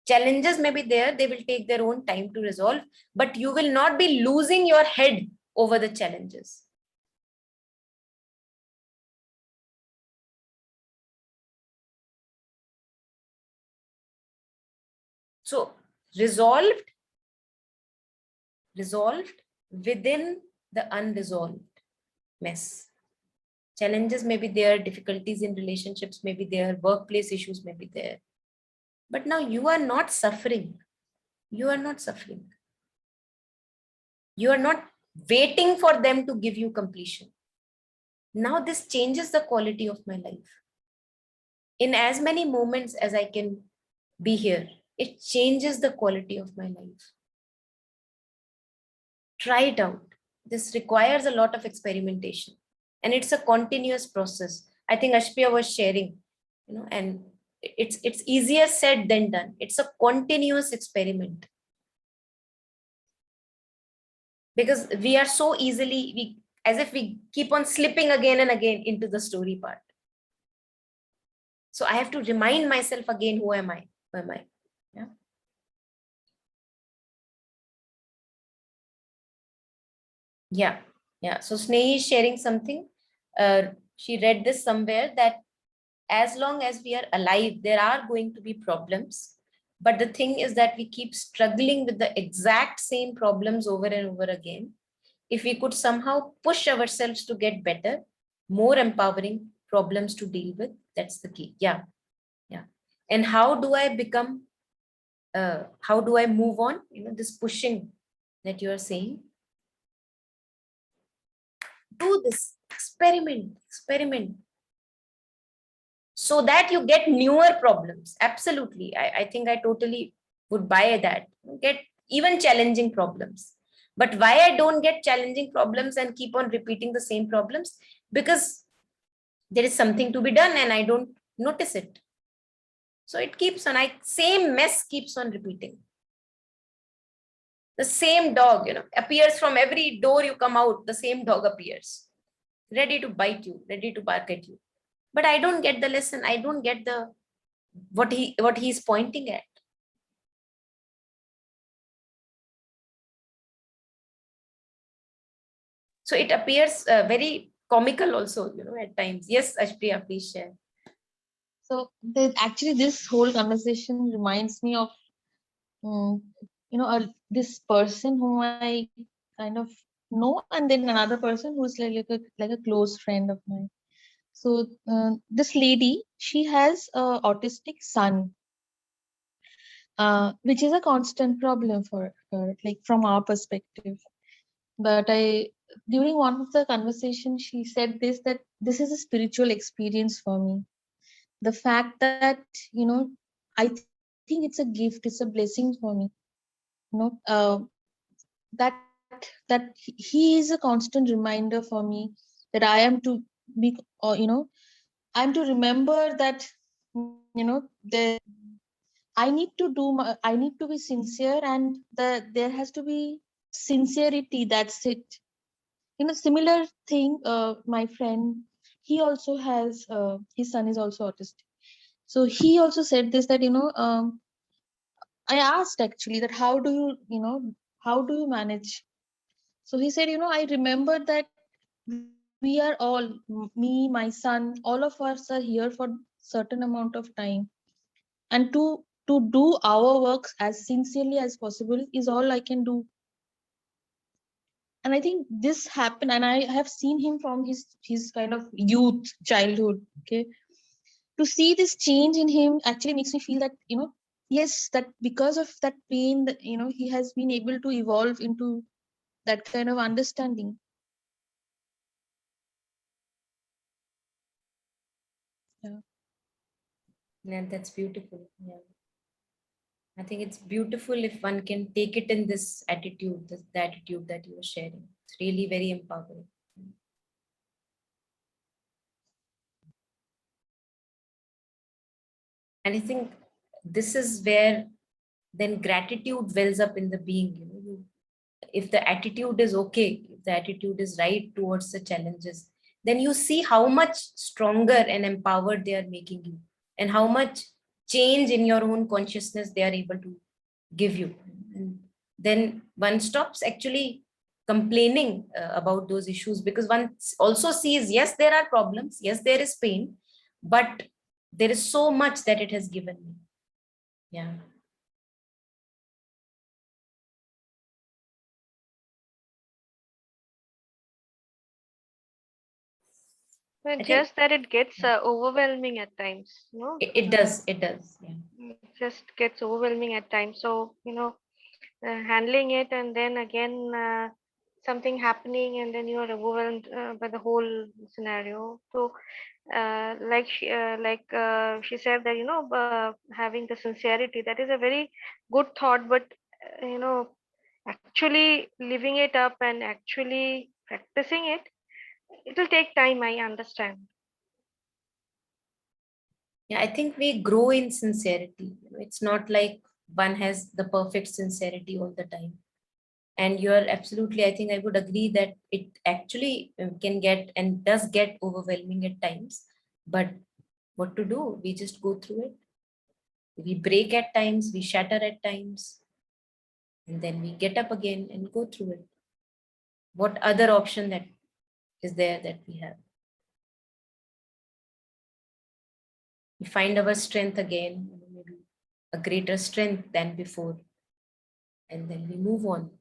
Challenges may be there, they will take their own time to resolve, but you will not be losing your head over the challenges. So resolved within the unresolved mess. Challenges may be there, difficulties in relationships may be there, workplace issues may be there. But now you are not suffering. You are not suffering. You are not waiting for them to give you completion. Now this changes the quality of my life. In as many moments as I can be here, it changes the quality of my life. Try it out. This requires a lot of experimentation, and it's a continuous process. I think Ashpriya was sharing, and it's easier said than done. It's a continuous experiment. Because we are so easily, as if we keep on slipping again and again into the story part. So I have to remind myself again, who am I? Who am I? Yeah. So Snehi is sharing something. She read this somewhere, that as long as we are alive, there are going to be problems. But the thing is that we keep struggling with the exact same problems over and over again. if we could somehow push ourselves to get better, more empowering problems to deal with, that's the key. Yeah. And how do I become, how do I move on? This pushing that you are saying. Do this, experiment, so that you get newer problems. Absolutely. I think I totally would buy that. Get even challenging problems. But why I don't get challenging problems and keep on repeating the same problems? Because there is something to be done and I don't notice it. So it keeps on, same mess keeps on repeating. The same dog, appears from every door you come out, the same dog appears, ready to bite you, ready to bark at you. But I don't get the lesson. I don't get the what he's pointing at. So it appears very comical also, at times. Yes, Ashpriya, please share. So actually, this whole conversation reminds me of, this person whom I kind of know, and then another person who's like a close friend of mine. So this lady, she has a autistic son, which is a constant problem for her, like from our perspective. But during one of the conversations, she said that this is a spiritual experience for me. The fact that, I think it's a gift, it's a blessing for me. That he is a constant reminder for me that I am to be, or I'm to remember that, the I need to I need to be sincere, and there has to be sincerity. That's it. Similar thing. My friend, he also has his son is also autistic. So he also said this, that I asked actually that how do you manage? So he said, I remember that we are all, me, my son, all of us are here for certain amount of time, and to do our works as sincerely as possible is all I can do. And I think this happened, and I have seen him from his kind of childhood. Okay, to see this change in him actually makes me feel that, yes, that because of that pain, that he has been able to evolve into that kind of understanding. Yeah, that's beautiful. Yeah. I think it's beautiful if one can take it in this attitude, the attitude that you were sharing. It's really very empowering. And I think this is where then gratitude wells up in the being. If the attitude is okay, if the attitude is right towards the challenges, then you see how much stronger and empowered they are making you, and how much change in your own consciousness they are able to give you. And then one stops actually complaining about those issues, because one also sees, yes, there are problems, yes, there is pain, but there is so much that it has given me. Yeah. But I think just that it gets overwhelming at times, it does. It does. Yeah. It just gets overwhelming at times. So, handling it, and then again something happening, and then you are overwhelmed by the whole scenario. So she said that, having the sincerity, that is a very good thought, but actually living it up and actually practicing it will take time, I understand. Yeah, I think we grow in sincerity. It's not like one has the perfect sincerity all the time. And you're absolutely, I think I would agree that it actually can get and does get overwhelming at times. But what to do? We just go through it. We break at times, we shatter at times, and then we get up again and go through it. What other option that is there that we have? We find our strength again, maybe a greater strength than before, and then we move on.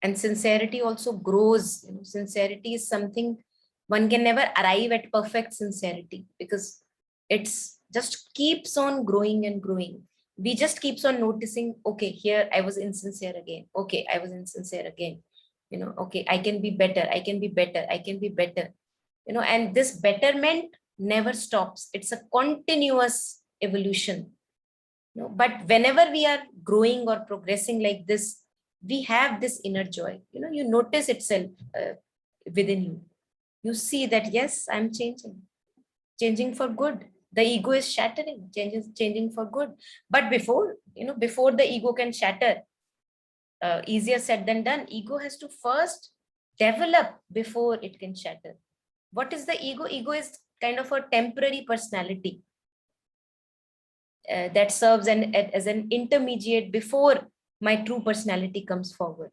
And sincerity also grows. Sincerity is something, one can never arrive at perfect sincerity, because it's just keeps on growing and growing. We just keeps on noticing, okay, here I was insincere again. Okay, I was insincere again. Okay, I can be better. I can be better. I can be better. And this betterment never stops. It's a continuous evolution. But whenever we are growing or progressing like this, we have this inner joy. You notice itself within you. You see that, yes, I'm changing for good. The ego is shattering, changing for good. But before the ego can shatter, easier said than done. Ego has to first develop before it can shatter. What is the ego? Ego is kind of a temporary personality that serves as an intermediate before my true personality comes forward.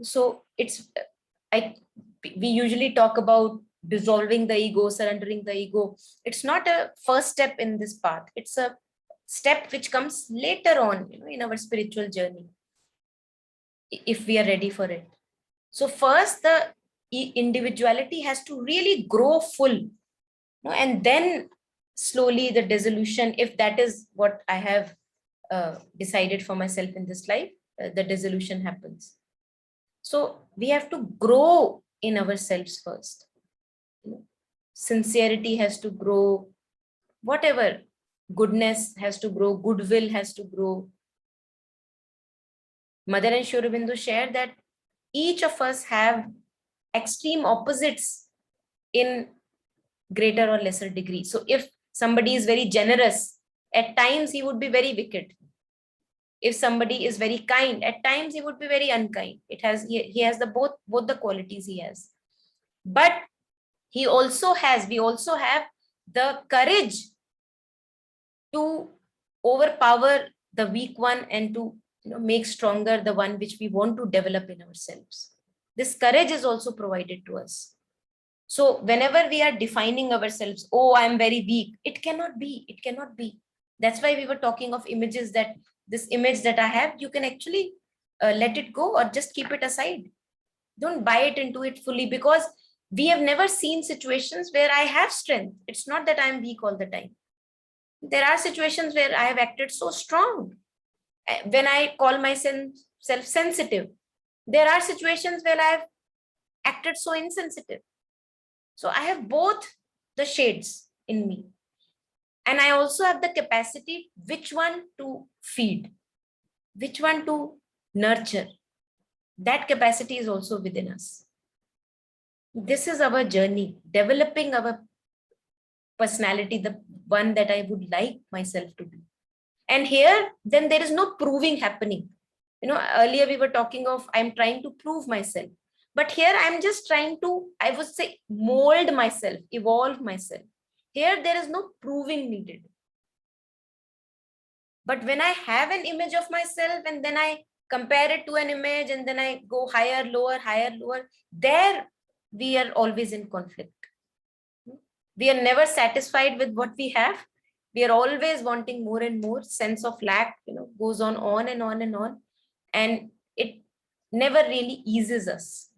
So we usually talk about dissolving the ego, surrendering the ego. It's not a first step in this path. It's a step which comes later on, in our spiritual journey, if we are ready for it. So first, the individuality has to really grow full, and then slowly the dissolution, if that is what I have decided for myself in this life, the dissolution happens. So we have to grow in ourselves first. Sincerity has to grow, whatever, goodness has to grow, goodwill has to grow. Mother and Sri Aurobindo shared that each of us have extreme opposites in greater or lesser degree. So if somebody is very generous, at times he would be very wicked. If somebody is very kind, at times he would be very unkind. He has the both the qualities he has. But we also have the courage to overpower the weak one and to make stronger the one which we want to develop in ourselves. This courage is also provided to us. So whenever we are defining ourselves, oh, I'm very weak, it cannot be. It cannot be. That's why we were talking of images, that this image that I have, you can actually let it go or just keep it aside. Don't buy it into it fully, because we have never seen situations where I have strength. It's not that I'm weak all the time. There are situations where I have acted so strong. When I call myself self-sensitive, there are situations where I've acted so insensitive. So I have both the shades in me. And I also have the capacity, which one to feed, which one to nurture. That capacity is also within us. This is our journey, developing our personality, the one that I would like myself to be. And here, then there is no proving happening. Earlier we were talking of, I'm trying to prove myself. But here I'm just trying to, I would say, mold myself, evolve myself. Here there is no proving needed. But when I have an image of myself and then I compare it to an image and then I go higher, lower, there we are always in conflict. We are never satisfied with what we have. We are always wanting more and more. Sense of lack, goes on and on and on. And it never really eases us.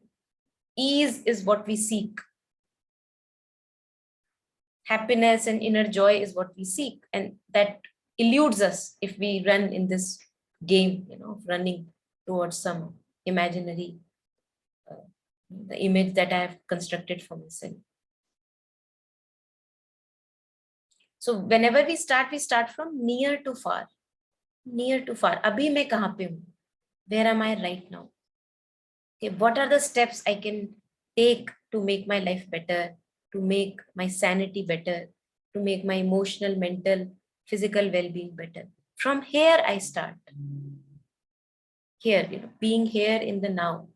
Ease is what we seek. Happiness and inner joy is what we seek. And that eludes us if we run in this game, running towards some imaginary, the image that I have constructed for myself. So whenever we start from near to far. Near to far. Abhi main kahan pe hu? Where am I right now? Okay, what are the steps I can take to make my life better, to make my sanity better, to make my emotional, mental, physical well-being better? From here I start. Here, being here in the now.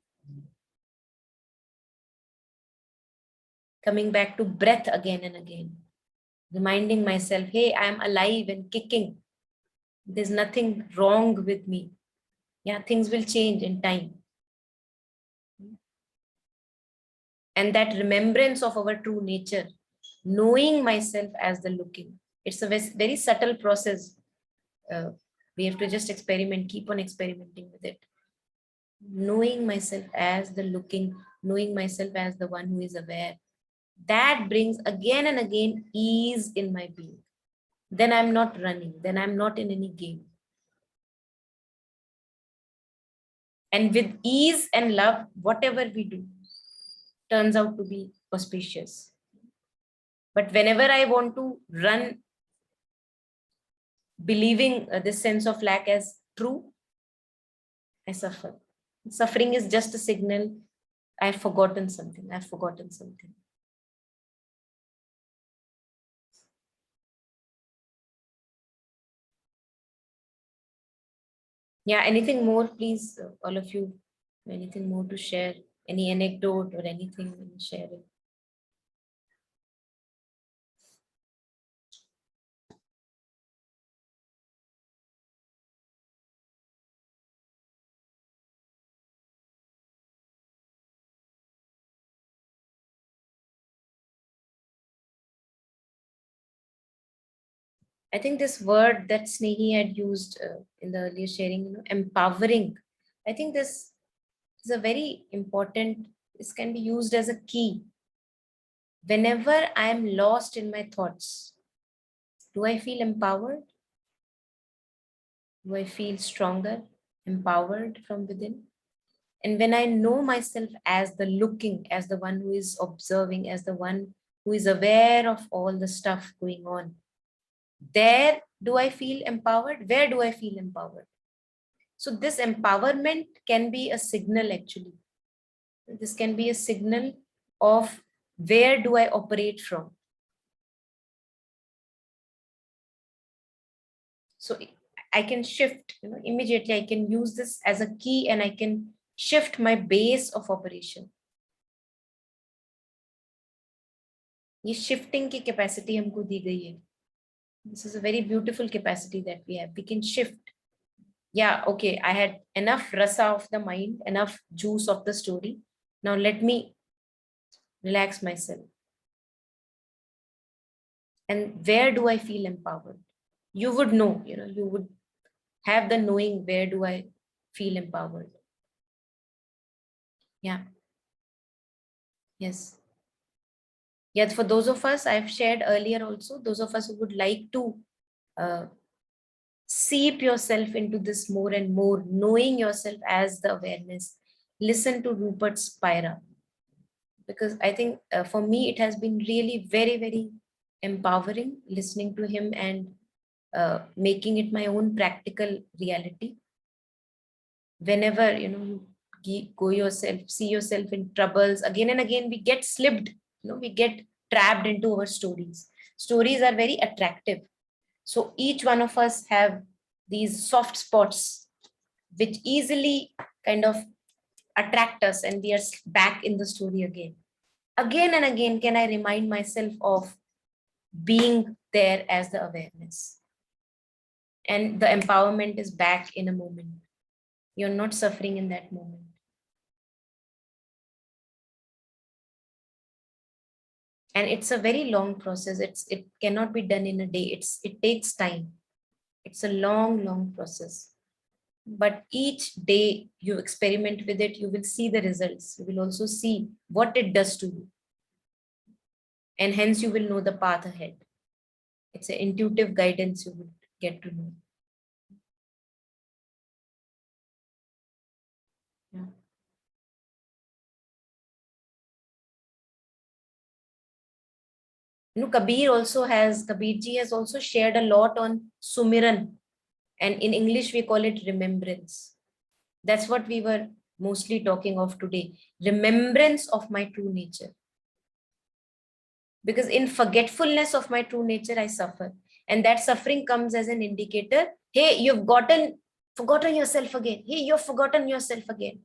Coming back to breath again and again. Reminding myself, hey, I am alive and kicking. There's nothing wrong with me. Yeah, things will change in time. And that remembrance of our true nature, knowing myself as the looking. It's a very subtle process. We have to just experiment, keep on experimenting with it. knowing myself as the looking, knowing myself as the one who is aware, that brings again and again ease in my being. Then I'm not running, then I'm not in any game. And with ease and love, whatever we do turns out to be auspicious. But whenever I want to run, believing this sense of lack as true, I suffer. Suffering is just a signal. I've forgotten something. I've forgotten something. Yeah, anything more, please, all of you? Anything more to share? Any anecdote or anything? Share it. I think this word that Snehi had used in the earlier sharing, empowering. I think this is a very important, this can be used as a key. Whenever I am lost in my thoughts, do I feel empowered? Do I feel stronger, empowered from within? And when I know myself as the looking, as the one who is observing, as the one who is aware of all the stuff going on, there do I feel empowered? Where do I feel empowered? So this empowerment can be a signal actually. This can be a signal of where do I operate from. So I can shift, immediately I can use this as a key and I can shift my base of operation. ये shifting की capacity हमको दी गई है. This is a very beautiful capacity that we have. We can shift. Yeah, okay, I had enough rasa of the mind, enough juice of the story. Now let me relax myself. And where do I feel empowered? You would know, you would have the knowing where do I feel empowered. Yeah. Yes. Yeah, for those of us, I've shared earlier also, those of us who would like to uh, seep yourself into this more and more, knowing yourself as the awareness, listen to Rupert Spira. Because I think for me, it has been really very, very empowering listening to him and making it my own practical reality. Whenever, you go yourself, see yourself in troubles, again and again, we get slipped, we get trapped into our stories. Stories are very attractive. So each one of us have these soft spots which easily kind of attract us and we are back in the story again. Again and again, can I remind myself of being there as the awareness? And the empowerment is back in a moment. You're not suffering in that moment. And it's a very long process. It cannot be done in a day. It takes time. It's a long process. But each day you experiment with it, you will see the results. You will also see what it does to you. And hence you will know the path ahead. It's an intuitive guidance you will get to know. Yeah. Kabirji has also shared a lot on Sumiran. And in English, we call it remembrance. That's what we were mostly talking of today. Remembrance of my true nature. Because in forgetfulness of my true nature, I suffer. And that suffering comes as an indicator. Hey, you've forgotten yourself again. Hey, you've forgotten yourself again.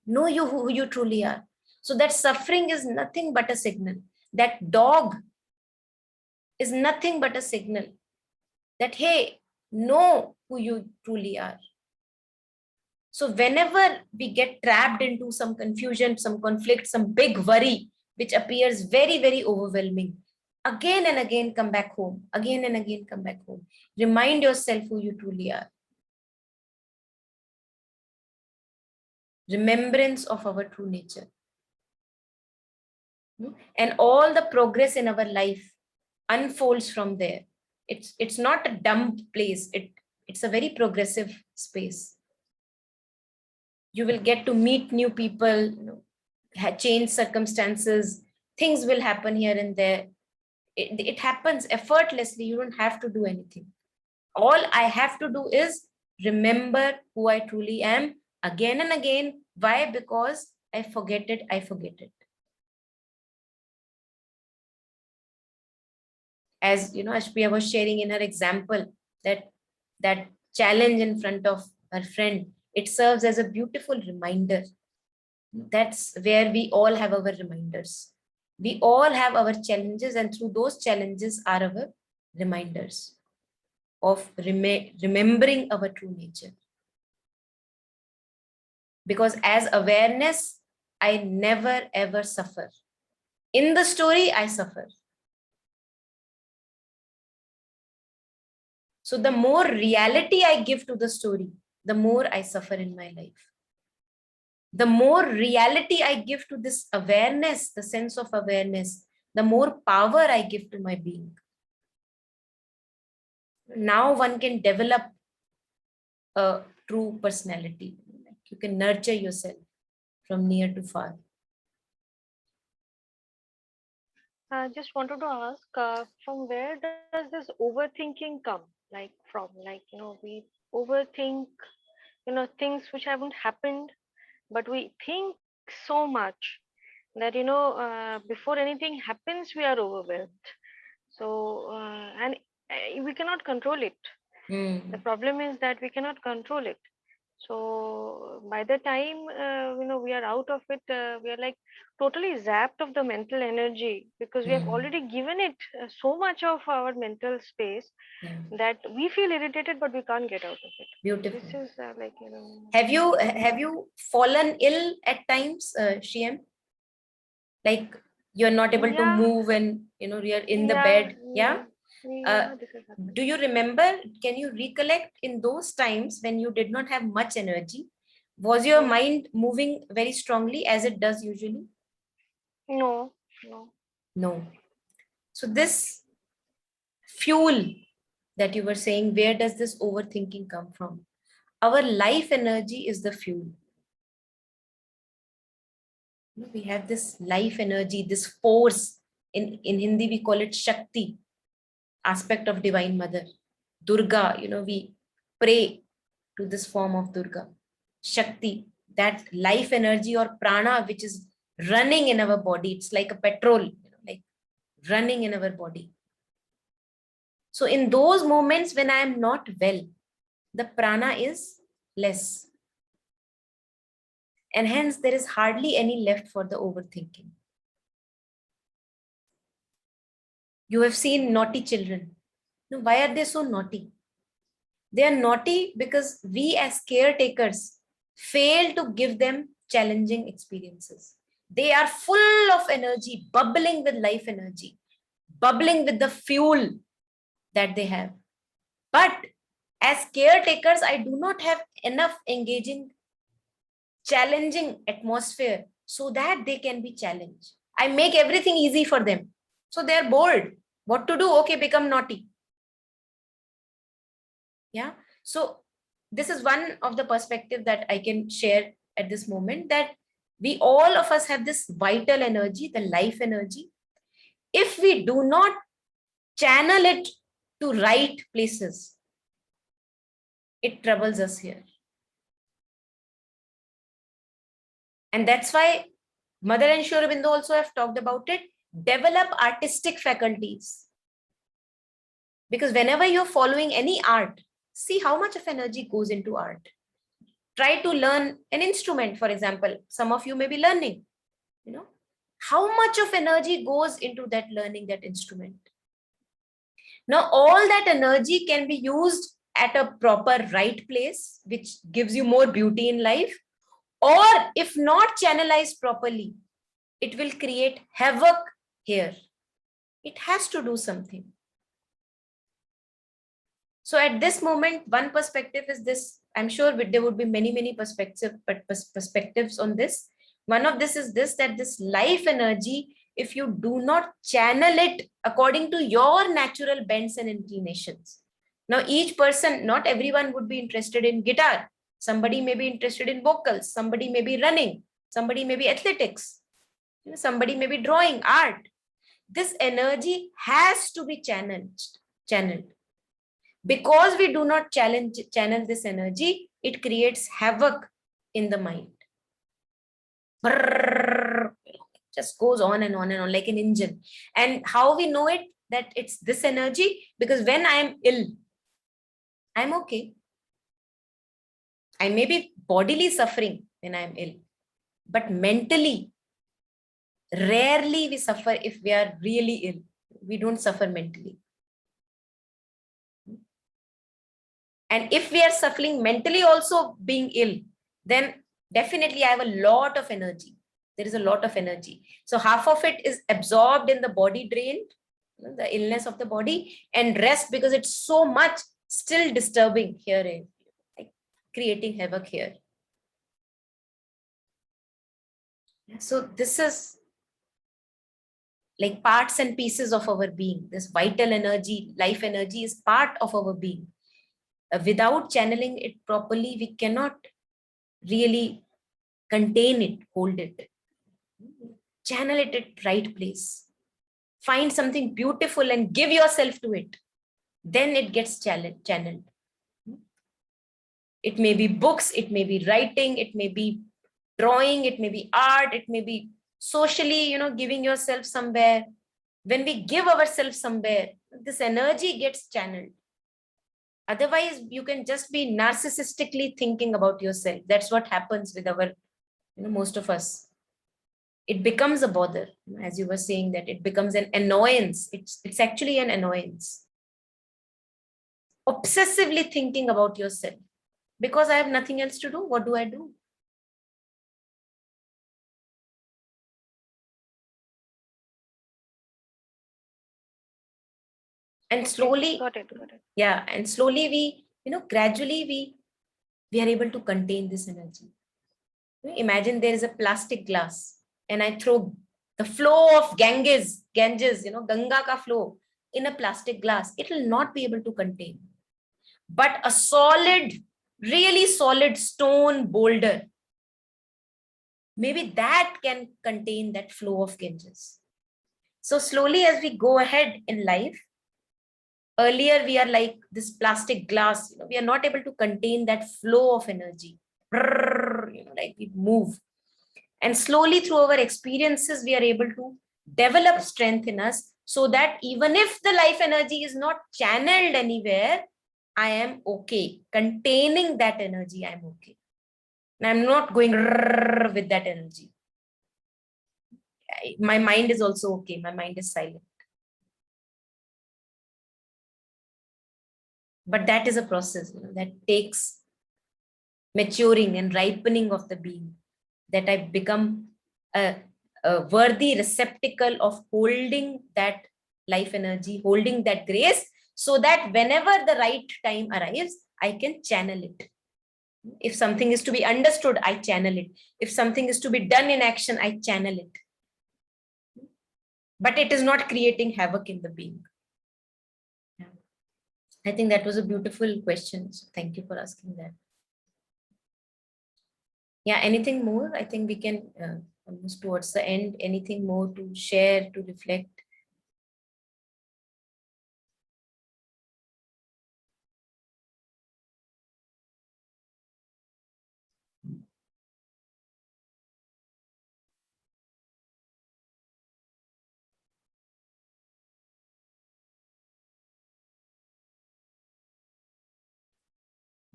Know you who you truly are. So that suffering is nothing but a signal. That dog is nothing but a signal that, hey, know who you truly are. So whenever we get trapped into some confusion, some conflict, some big worry, which appears very, very overwhelming, again and again come back home. Again and again come back home. Remind yourself who you truly are. remembrance of our true nature. And all the progress in our life unfolds from there. It's not a dumb place. It's a very progressive space. You will get to meet new people, change circumstances, things will happen here and there. It happens effortlessly. You don't have to do anything. All I have to do is remember who I truly am again and again. Why? Because I forget it. As Ashpriya was sharing in her example, that challenge in front of her friend, it serves as a beautiful reminder. That's where we all have our reminders. We all have our challenges, and through those challenges are our reminders of remembering our true nature. Because as awareness, I never ever suffer. In the story, I suffer. So the more reality I give to the story, the more I suffer in my life. The more reality I give to this awareness, the sense of awareness, the more power I give to my being. Now one can develop a true personality. You can nurture yourself from near to far. I just wanted to ask, from where does this overthinking come? Like from, we overthink, things which haven't happened, but we think so much that, before anything happens, we are overwhelmed. So, and we cannot control it. The problem is that we cannot control it. So by the time we are out of it, we are like totally zapped of the mental energy, because we have already given it so much of our mental space that we feel irritated, but we can't get out of it. Beautiful. This is Have you fallen ill at times, Shyam? Like you're not able to move and you're in the bed. Yeah. This has Do you remember? Can you recollect in those times when you did not have much energy? Was your mind moving very strongly as it does usually? No. So this fuel that you were saying, where does this overthinking come from? Our life energy is the fuel. We have this life energy, this force. In Hindi, we call it Shakti, aspect of Divine Mother. Durga, we pray to this form of Durga. Shakti, that life energy or prana, which is running in our body. It's like a petrol, like running in our body. So in those moments when I am not well, the prana is less. And hence there is hardly any left for the overthinking. You have seen naughty children. Now, why are they so naughty? They are naughty because we as caretakers fail to give them challenging experiences. They are full of energy, bubbling with life energy, bubbling with the fuel that they have. But as caretakers, I do not have enough engaging, challenging atmosphere so that they can be challenged. I make everything easy for them. So they are bored. What to do? Okay, become naughty. Yeah. So this is one of the perspective that I can share at this moment, that we all of us have this vital energy, the life energy. If we do not channel it to right places, it troubles us here. And that's why Mother and Sri Aurobindo also have talked about it. Develop artistic faculties. Because whenever you're following any art, see how much of energy goes into art. Try to learn an instrument, for example. Some of you may be learning, how much of energy goes into that learning that instrument. Now, all that energy can be used at a proper right place, which gives you more beauty in life. Or if not channelized properly, it will create havoc here. It has to do something. So at this moment, one perspective is this I'm sure there would be many perspectives on this. One of this is this, that this life energy, if you do not channel it according to your natural bents and inclinations. Now, each person, not everyone would be interested in guitar. Somebody may be interested in vocals. Somebody may be running. Somebody may be athletics. Somebody may be drawing, art. This energy has to be channeled. Because we do not channel this energy, it creates havoc in the mind. Brrr, just goes on and on and on like an engine. And how we know it, that it's this energy? Because when I am ill, I'm okay. I may be bodily suffering when I'm ill, but mentally, rarely we suffer if we are really ill. We don't suffer mentally. And if we are suffering mentally also being ill, then definitely I have a lot of energy. There is a lot of energy. So half of it is absorbed in the body, drained, the illness of the body, and rest, because it's so much, still disturbing here, like creating havoc here. So this is like parts and pieces of our being. This vital energy, life energy, is part of our being. Without channeling it properly, we cannot really contain it, hold it. Channel it at right place. Find something beautiful and give yourself to it. Then it gets channeled. It may be books, it may be writing, it may be drawing, it may be art, it may be socially, giving yourself somewhere. When we give ourselves somewhere, this energy gets channeled. Otherwise, you can just be narcissistically thinking about yourself. That's what happens with our, most of us. It becomes a bother, as you were saying, that it becomes an annoyance. It's actually an annoyance. Obsessively thinking about yourself. Because I have nothing else to do, what do I do? And slowly, Got it. yeah, and slowly we, gradually we are able to contain this energy. Imagine there is a plastic glass and I throw the flow of Ganges, Ganga ka flow in a plastic glass. It will not be able to contain. But a solid, really solid stone boulder, maybe that can contain that flow of Ganges. So slowly as we go ahead in life, earlier we are like this plastic glass, we are not able to contain that flow of energy. Like we move. And slowly through our experiences, we are able to develop strength in us, so that even if the life energy is not channeled anywhere, I am okay. Containing that energy, I'm okay. And I'm not going with that energy. My mind is also okay. My mind is silent. But that is a process that takes maturing and ripening of the being, that I become a worthy receptacle of holding that life energy, holding that grace, so that whenever the right time arrives, I can channel it. If something is to be understood, I channel it. If something is to be done in action, I channel it. But it is not creating havoc in the being. I think that was a beautiful question. So thank you for asking that. Yeah, anything more? I think we can almost towards the end. Anything more to share, to reflect?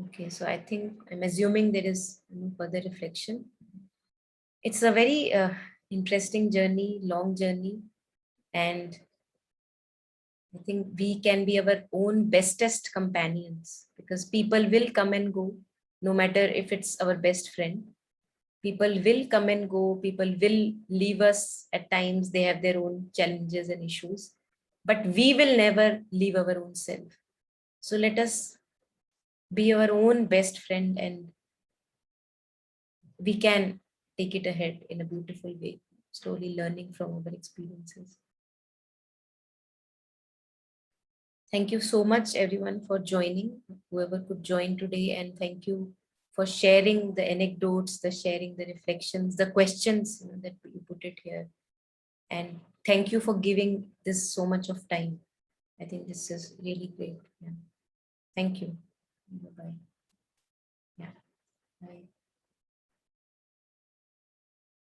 Okay, so I think I'm assuming there is further reflection. It's a very interesting journey, long journey, and I think we can be our own bestest companions, because people will come and go, no matter if it's our best friend. People will come and go, people will leave us at times, they have their own challenges and issues, but we will never leave our own self. So let us be our own best friend, and we can take it ahead in a beautiful way, slowly learning from our experiences. Thank you so much, everyone, for joining, whoever could join today, and thank you for sharing the anecdotes, the sharing the reflections, the questions, that you put it here. And thank you for giving this so much of time. I think this is really great. Yeah. Thank you. Bye-bye. Yeah. Bye.